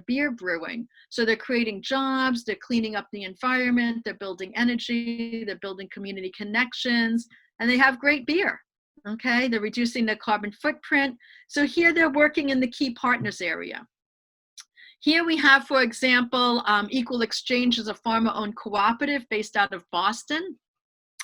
beer brewing. So they're creating jobs, they're cleaning up the environment, they're building energy, they're building community connections, and they have great beer, okay? They're reducing their carbon footprint. So here they're working in the key partners area. Here we have, for example, Equal Exchange is a farmer-owned cooperative based out of Boston.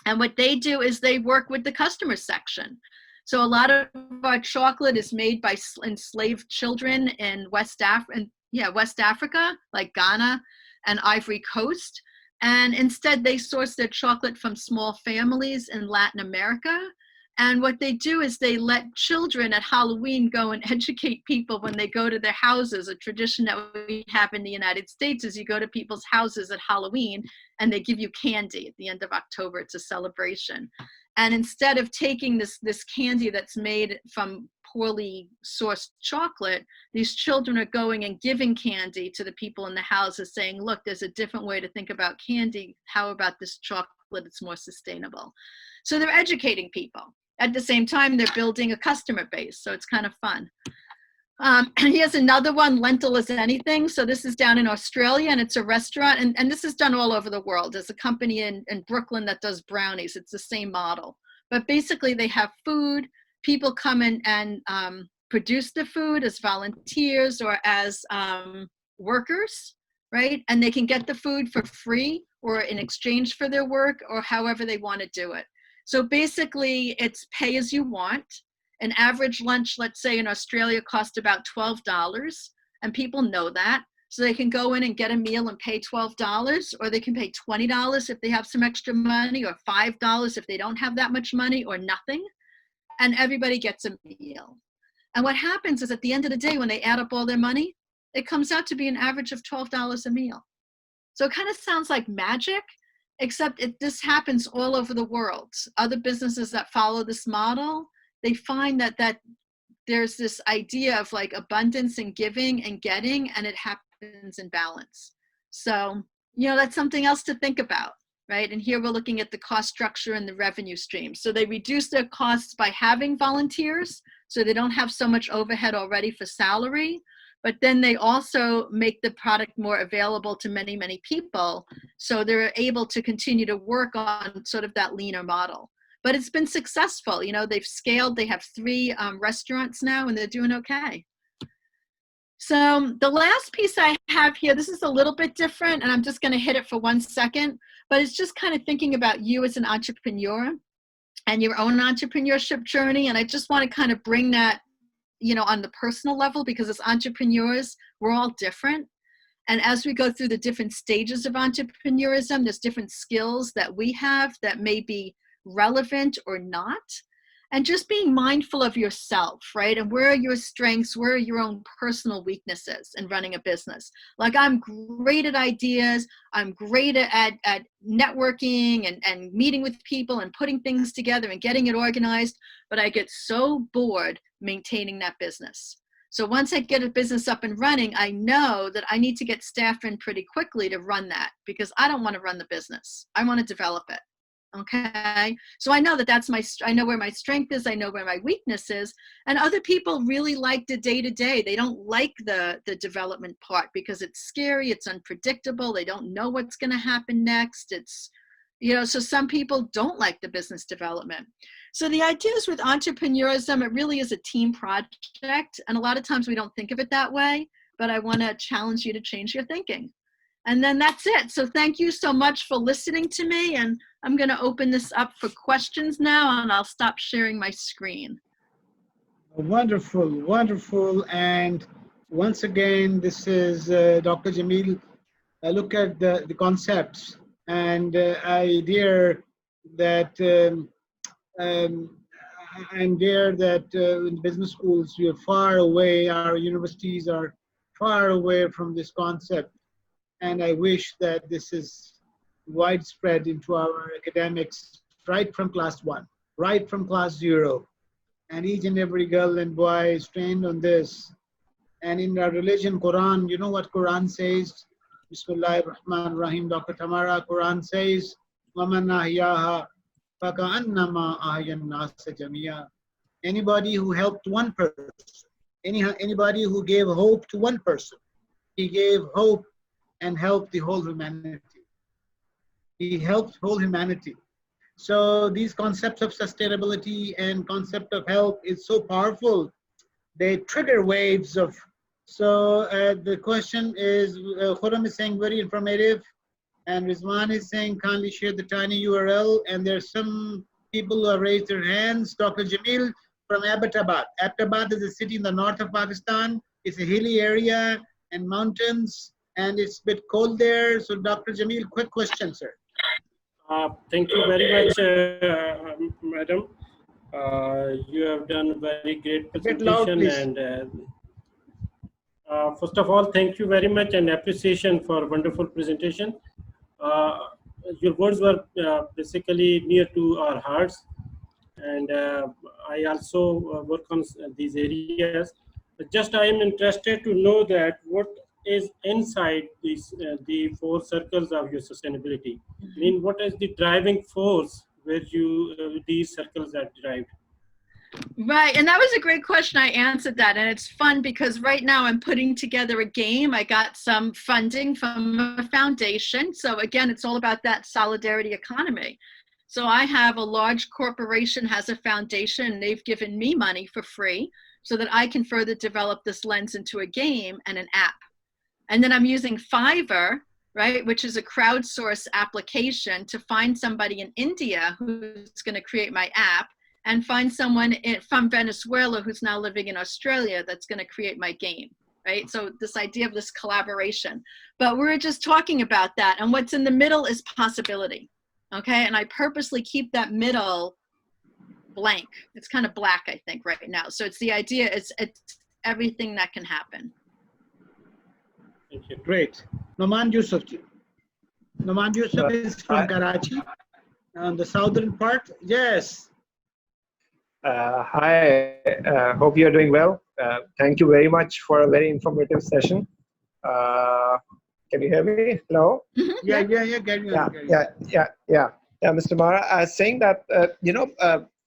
And what they do is they work with the customer section. So a lot of our chocolate is made by enslaved children in West Africa, like Ghana and Ivory Coast. And instead they source their chocolate from small families in Latin America. And what they do is they let children at Halloween go and educate people when they go to their houses. A tradition that we have in the United States is you go to people's houses at Halloween and they give you candy at the end of October. It's a celebration. And instead of taking this candy that's made from poorly sourced chocolate, these children are going and giving candy to the people in the houses saying, look, there's a different way to think about candy. How about this chocolate? It's more sustainable. So they're educating people. At the same time, they're building a customer base. So it's kind of fun. Here's another one, lentil is anything. So this is down in Australia, and it's a restaurant, and this is done all over the world. There's a company in Brooklyn that does brownies. It's the same model. But basically they have food. People come in and produce the food as volunteers or as workers, right? And they can get the food for free or in exchange for their work or however they want to do it. So basically it's pay as you want. An average lunch, let's say in Australia, costs about $12, and people know that. So they can go in and get a meal and pay $12, or they can pay $20 if they have some extra money, or $5 if they don't have that much money, or nothing. And everybody gets a meal. And what happens is at the end of the day, when they add up all their money, it comes out to be an average of $12 a meal. So it kind of sounds like magic, except this happens all over the world. Other businesses that follow this model, they find that there's this idea of like abundance and giving and getting, and it happens in balance. So, that's something else to think about, right? And here we're looking at the cost structure and the revenue stream. So they reduce their costs by having volunteers, so they don't have so much overhead already for salary, but then they also make the product more available to many, many people. So they're able to continue to work on sort of that leaner model. But it's been successful. They've scaled. They have 3 restaurants now, and they're doing okay. So the last piece I have here, this is a little bit different, and I'm just going to hit it for 1 second. But it's just kind of thinking about you as an entrepreneur and your own entrepreneurship journey. And I just want to kind of bring that, on the personal level, because as entrepreneurs, we're all different. And as we go through the different stages of entrepreneurism, there's different skills that we have that may be relevant or not, and just being mindful of yourself, right? And where are your strengths, where are your own personal weaknesses in running a business? Like, I'm great at ideas, I'm great at networking and meeting with people and putting things together and getting it organized, but I get so bored maintaining that business. So once I get a business up and running, I know that I need to get staff in pretty quickly to run that, because I don't want to run the business. I want to develop it. Okay, so I know I know where my strength is, I know where my weakness is, and other people really like the day-to-day. They don't like the development part because it's scary, it's unpredictable, they don't know what's going to happen next. It's, so some people don't like the business development. So the idea is with entrepreneurism, it really is a team project, and a lot of times we don't think of it that way, but I want to challenge you to change your thinking. And then that's it. So thank you so much for listening to me. And I'm going to open this up for questions now, and I'll stop sharing my screen. Wonderful, wonderful. And once again, this is Dr. Jamil. Look at the concepts. And I dare that I'm there that in business schools, we are far away. Our universities are far away from this concept. And I wish that this is widespread into our academics right from class 1, right from class 0. And each and every girl and boy is trained on this. And in our religion, Quran, you know what Quran says? Bismillahir Rahmanir Rahim, Dr. Tamara, Quran says, وَمَنْ أَحْيَاهَا فَكَأَنَّمَا أَحْيَا النَّاسَ جَمِيعًا. Anybody who helped one person, anybody who gave hope to one person, he gave hope and helped the whole humanity. He helped whole humanity. So these concepts of sustainability and concept of help is so powerful. They trigger waves of. So the question is, Khurram is saying very informative, and Rizwan is saying kindly share the tiny URL. And there's some people who have raised their hands. Dr. Jamil from Abbottabad. Abbottabad is a city in the north of Pakistan. It's a hilly area and mountains, and it's a bit cold there. So Dr. Jamil, quick question, sir. Thank you very much, madam. You have done a very great presentation. And first of all, thank you very much and appreciation for wonderful presentation. Your words were basically near to our hearts. And I also work on these areas. Just I am interested to know that what is inside these the 4 circles of your sustainability. I mean, what is the driving force where you these circles are derived? Right, and that was a great question. I answered that, and it's fun because right now I'm putting together a game. I got some funding from a foundation. So again, it's all about that solidarity economy. So I have a large corporation has a foundation, and they've given me money for free so that I can further develop this lens into a game and an app. And then I'm using Fiverr, right, which is a crowdsource application to find somebody in India who's going to create my app, and find someone from Venezuela who's now living in Australia that's going to create my game, right? So this idea of this collaboration. But we're just talking about that, and what's in the middle is possibility, okay? And I purposely keep that middle blank. It's kind of black, I think, right now. So it's the idea, it's everything that can happen. Thank you. Great. Noman Yusuf. Noman Yusuf is from Karachi, on the southern part. Yes. Hi, hope you're doing well. Thank you very much for a very informative session. Can you hear me? Hello? Yeah. Carry on. Yeah, Mr. Mara, I was saying that,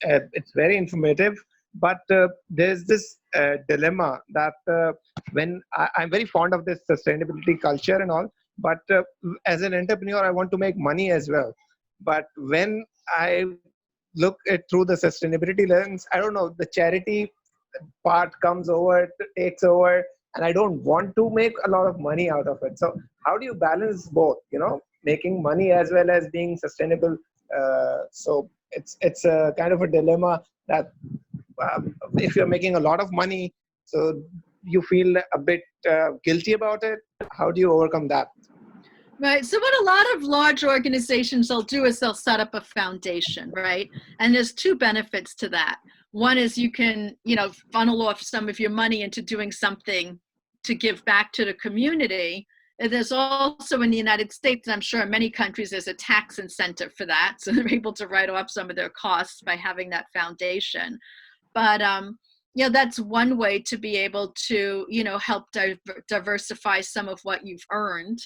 it's very informative, but there's this dilemma that when I'm very fond of this sustainability culture and all, but as an entrepreneur, I want to make money as well. But when I look at through the sustainability lens, I don't know, the charity part comes over, takes over, and I don't want to make a lot of money out of it. So how do you balance both, making money as well as being sustainable? So it's a kind of a dilemma that if you're making a lot of money, so you feel a bit guilty about it. How do you overcome that? Right. So what a lot of large organizations will do is they'll set up a foundation, right? And there's two benefits to that. One is you can, funnel off some of your money into doing something to give back to the community. And there's also in the United States, and I'm sure in many countries, there's a tax incentive for that. So they're able to write off some of their costs by having that foundation. But that's one way to be able to, help diversify some of what you've earned.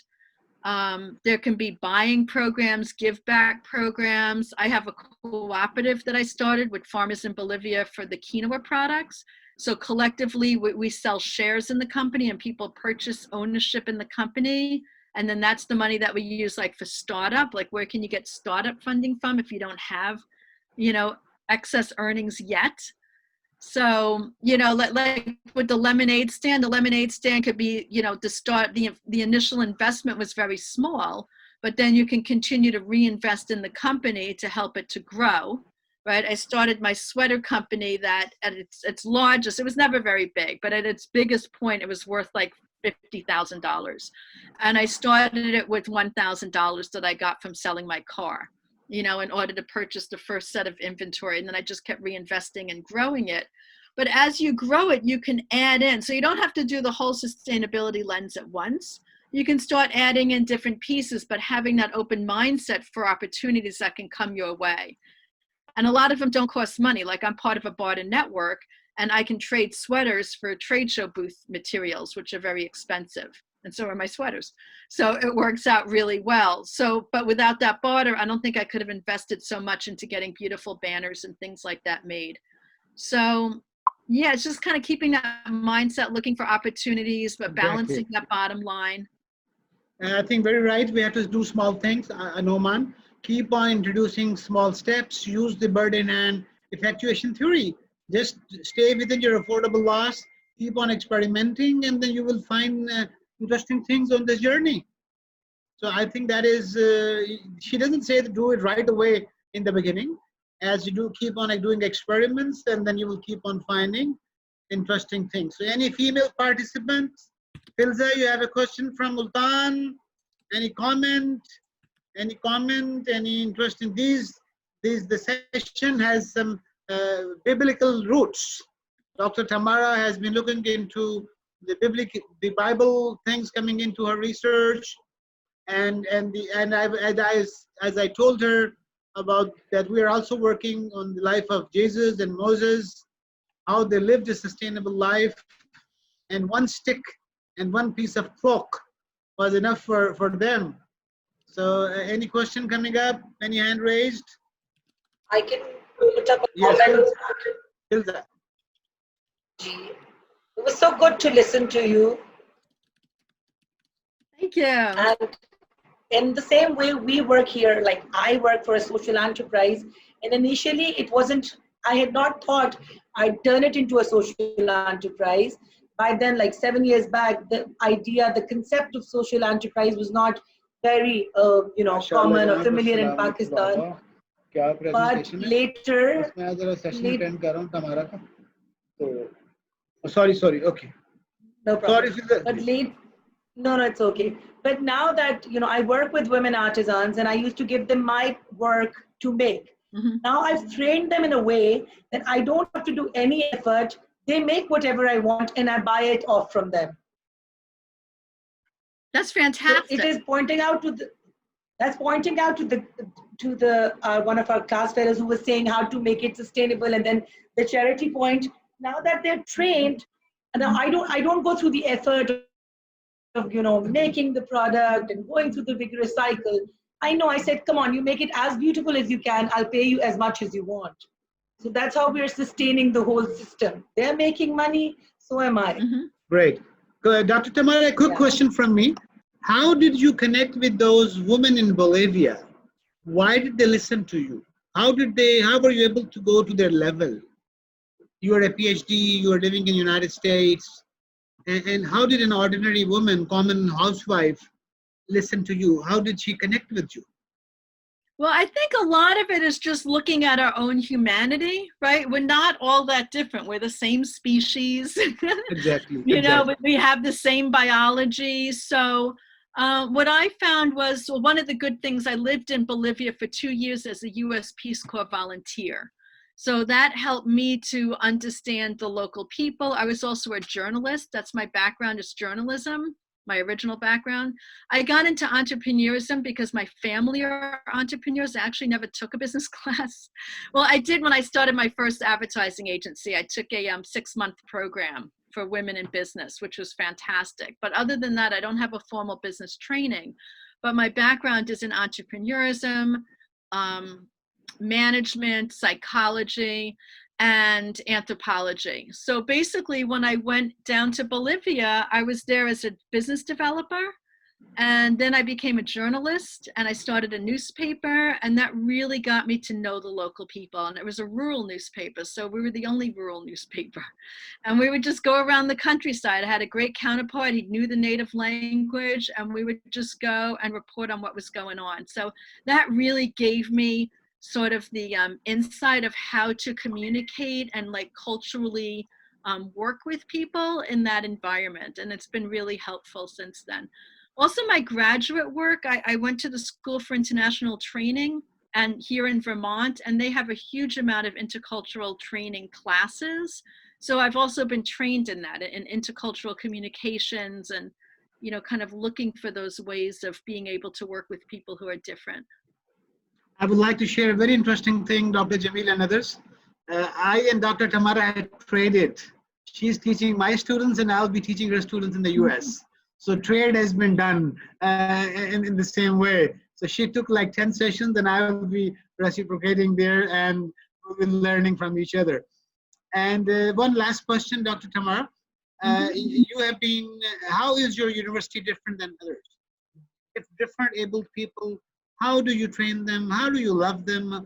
There can be buying programs, give back programs. I have a cooperative that I started with farmers in Bolivia for the quinoa products. So collectively, we sell shares in the company and people purchase ownership in the company. And then that's the money that we use like for startup, like where can you get startup funding from if you don't have, excess earnings yet. So, like with the lemonade stand could be, to start, the initial investment was very small, but then you can continue to reinvest in the company to help it to grow, right? I started my sweater company that at its largest, it was never very big, but at its biggest point, it was worth like $50,000. And I started it with $1,000 that I got from selling my car, in order to purchase the first set of inventory. And then I just kept reinvesting and growing it. But as you grow it, you can add in. So you don't have to do the whole sustainability lens at once. You can start adding in different pieces, but having that open mindset for opportunities that can come your way. And a lot of them don't cost money. Like I'm part of a barter network, and I can trade sweaters for trade show booth materials, which are very expensive. And so are my sweaters. So it works out really well. So, but without that barter, I don't think I could have invested so much into getting beautiful banners and things like that made. So yeah, it's just kind of keeping that mindset, looking for opportunities, but balancing that bottom line. I think very right. We have to do small things. Noman, keep on introducing small steps. Use the burden and effectuation theory. Just stay within your affordable loss. Keep on experimenting, and then you will find interesting things on this journey. So I think that is, she doesn't say to do it right away in the beginning. As you do, keep on doing experiments, and then you will keep on finding interesting things. So any female participants? Filza, you have a question from Multan? Any comment? Any comment? Any interest in these? The session has some biblical roots. Dr. Tamara has been looking into the Bible things coming into her research, and as I told her about that, we are also working on the life of Jesus and Moses, how they lived a sustainable life, and one stick and one piece of cloak was enough for them. So any question coming up? Any hand raised? I can put up a Yes, comment. Filza. It was so good to listen to you. Thank you. And in the same way we work here, like I work for a social enterprise, and initially it wasn't, I had not thought I'd turn it into a social enterprise. By then, like 7 years back, the idea, the concept of social enterprise was not very, common or familiar in Pakistan. But later, Sorry. Okay. no problem. Sorry, But no, it's okay. But now that, I work with women artisans and I used to give them my work to make. Mhm. Now I've trained them in a way that I don't have to do any effort. They make whatever I want and I buy it off from them. That's So fantastic. it is pointing out to the one of our class fellows who was saying how to make it sustainable, and then the charity point. Now that they're trained, now I don't go through the effort of making the product and going through the vigorous cycle. I know, I said, come on, you make it as beautiful as you can, I'll pay you as much as you want. So that's how we're sustaining the whole system. They're making money, so am I. Great. Dr. Tamara, a quick Yeah. question from me. How did you connect with those women in Bolivia? Why did they listen to you? How were you able to go to their level? You are a PhD, you are living in the United States. And how did an ordinary woman, common housewife, listen to you? How did she connect with you? Well, I think a lot of it is just looking at our own humanity, right? We're not all that different. We're the same species. Exactly. But we have the same biology. So what I found was, well, one of the good things, I lived in Bolivia for 2 years as a U.S. Peace Corps volunteer. So that helped me to understand the local people. I was also a journalist. That's my background, is journalism, my original background. I got into entrepreneurism because my family are entrepreneurs. I actually never took a business class. Well, I did when I started my first advertising agency. I took a 6-month program for women in business, which was fantastic. But other than that, I don't have a formal business training. But my background is in entrepreneurism, management, psychology, and anthropology. So basically, when I went down to Bolivia, I was there as a business developer. And then I became a journalist and I started a newspaper, and that really got me to know the local people. And it was a rural newspaper, so we were the only rural newspaper. And we would just go around the countryside. I had a great counterpart, he knew the native language, and we would just go and report on what was going on. So that really gave me sort of the insight of how to communicate and like culturally work with people in that environment. And it's been really helpful since then. Also, my graduate work, I went to the School for International Training and here in Vermont, and they have a huge amount of intercultural training classes. So I've also been trained in that, in intercultural communications and, kind of looking for those ways of being able to work with people who are different. I would like to share a very interesting thing, Dr. Jamil and others. I and Dr. Tamara had traded. She's teaching my students and I'll be teaching her students in the US. So trade has been done in the same way. So she took like 10 sessions and I will be reciprocating there, and we'll be learning from each other. And one last question, Dr. Tamara. You have been, how is your university different than others? If different abled people, how do you train them? How do you love them?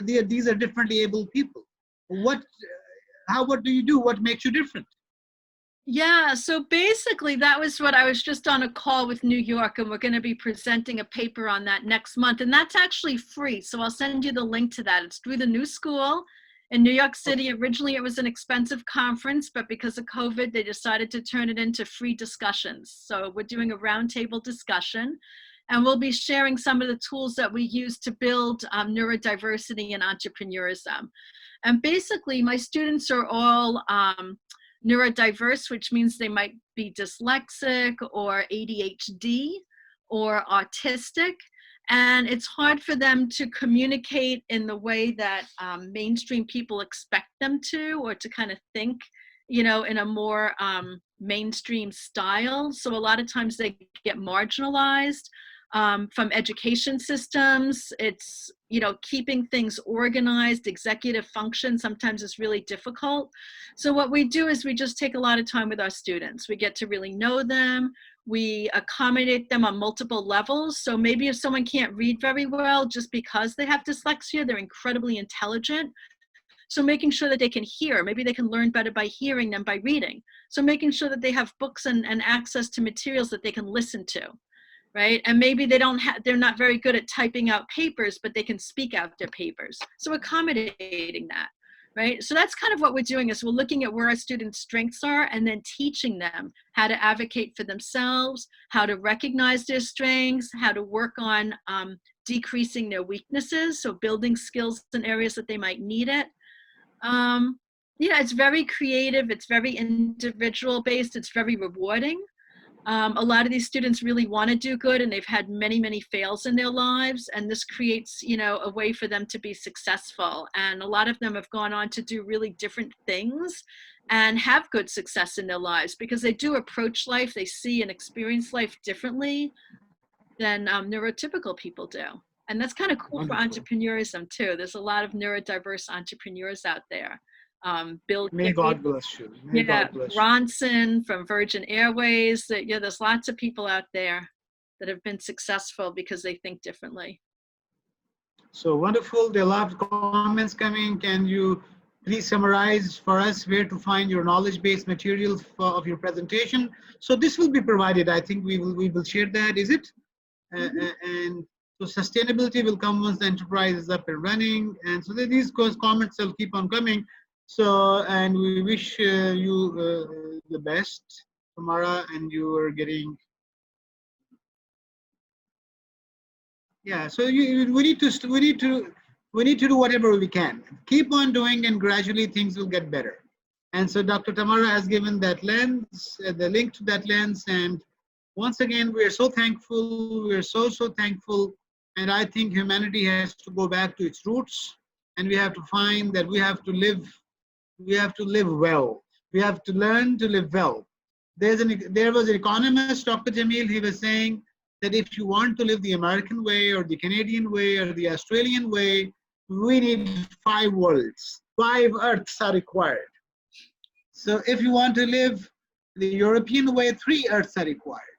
These are differently abled people. What do you do? What makes you different? Yeah, so basically that was what I was just on a call with New York, and we're going to be presenting a paper on that next month, and that's actually free. So I'll send you the link to that. It's through the New School in New York City. Originally it was an expensive conference, but because of COVID, they decided to turn it into free discussions. So we're doing a roundtable discussion, and we'll be sharing some of the tools that we use to build neurodiversity and entrepreneurism. And basically my students are all neurodiverse, which means they might be dyslexic or ADHD or autistic. And it's hard for them to communicate in the way that mainstream people expect them to, or to kind of think, in a more mainstream style. So a lot of times they get marginalized from education systems. It's you know, keeping things organized, executive function sometimes is really difficult. So what we do is we just take a lot of time with our students. We get to really know them. We accommodate them on multiple levels. So maybe if someone can't read very well, just because they have dyslexia, they're incredibly intelligent. So making sure that they can hear, maybe they can learn better by hearing than by reading. So making sure that they have books and access to materials that they can listen to. Right? And maybe they're not very good at typing out papers, but they can speak out their papers. So accommodating that, right? So that's kind of what we're doing, is we're looking at where our students' strengths are and then teaching them how to advocate for themselves, how to recognize their strengths, how to work on decreasing their weaknesses. So building skills in areas that they might need it. Yeah, it's very creative. It's very individual based. It's very rewarding. A lot of these students really want to do good, and they've had many, many fails in their lives. And this creates, you know, a way for them to be successful. And a lot of them have gone on to do really different things and have good success in their lives, because they do approach life, they see and experience life differently than neurotypical people do. And that's kind of cool for entrepreneurism too. There's a lot of neurodiverse entrepreneurs out there. Bill May God bless you. May God bless you. Bronson from Virgin Airways. Yeah, there's lots of people out there that have been successful because they think differently. So wonderful. There are a lot of comments coming. Can you please summarize for us where to find your knowledge-based materials of your presentation? So this will be provided. I think we will share that. Is it? And so sustainability will come once the enterprise is up and running. And so these comments will keep on coming. So, and we wish you the best, Tamara, and you are getting, yeah. So we need to do whatever we can. Keep on doing, and gradually things will get better. And so Dr. Tamara has given that lens, the link to that lens, and once again we are so thankful. We are so thankful, and I think humanity has to go back to its roots, and we have to find that we have to live. We have to live well. We have to learn to live well. There was an economist, Dr. Jamil, he was saying that if you want to live the American way or the Canadian way or the Australian way, we need 5 worlds. 5 earths are required. So if you want to live the European way, 3 earths are required.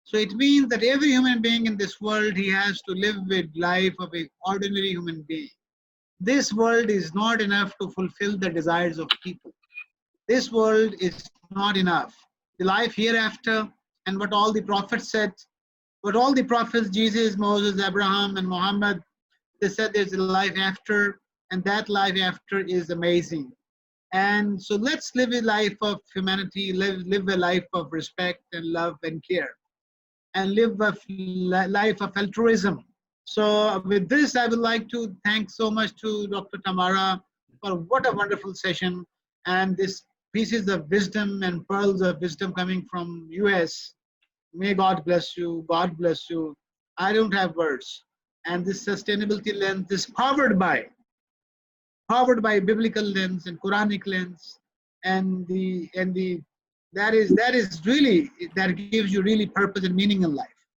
So it means that every human being in this world, he has to live with life of an ordinary human being. This world is not enough to fulfill the desires of people. This world is not enough. The life hereafter, and what all the prophets said, what all the prophets, Jesus, Moses, Abraham, and Muhammad, they said there's a life after, and that life after is amazing. And so let's live a life of humanity, live a life of respect and love and care, and live a life of altruism. So with this, I would like to thank so much to Dr. Tamara for what a wonderful session, and this pieces of wisdom and pearls of wisdom coming from US. May God bless you. God bless you. I don't have words. And this sustainability lens is powered by biblical lens and Quranic lens, and that gives you really purpose and meaning in life.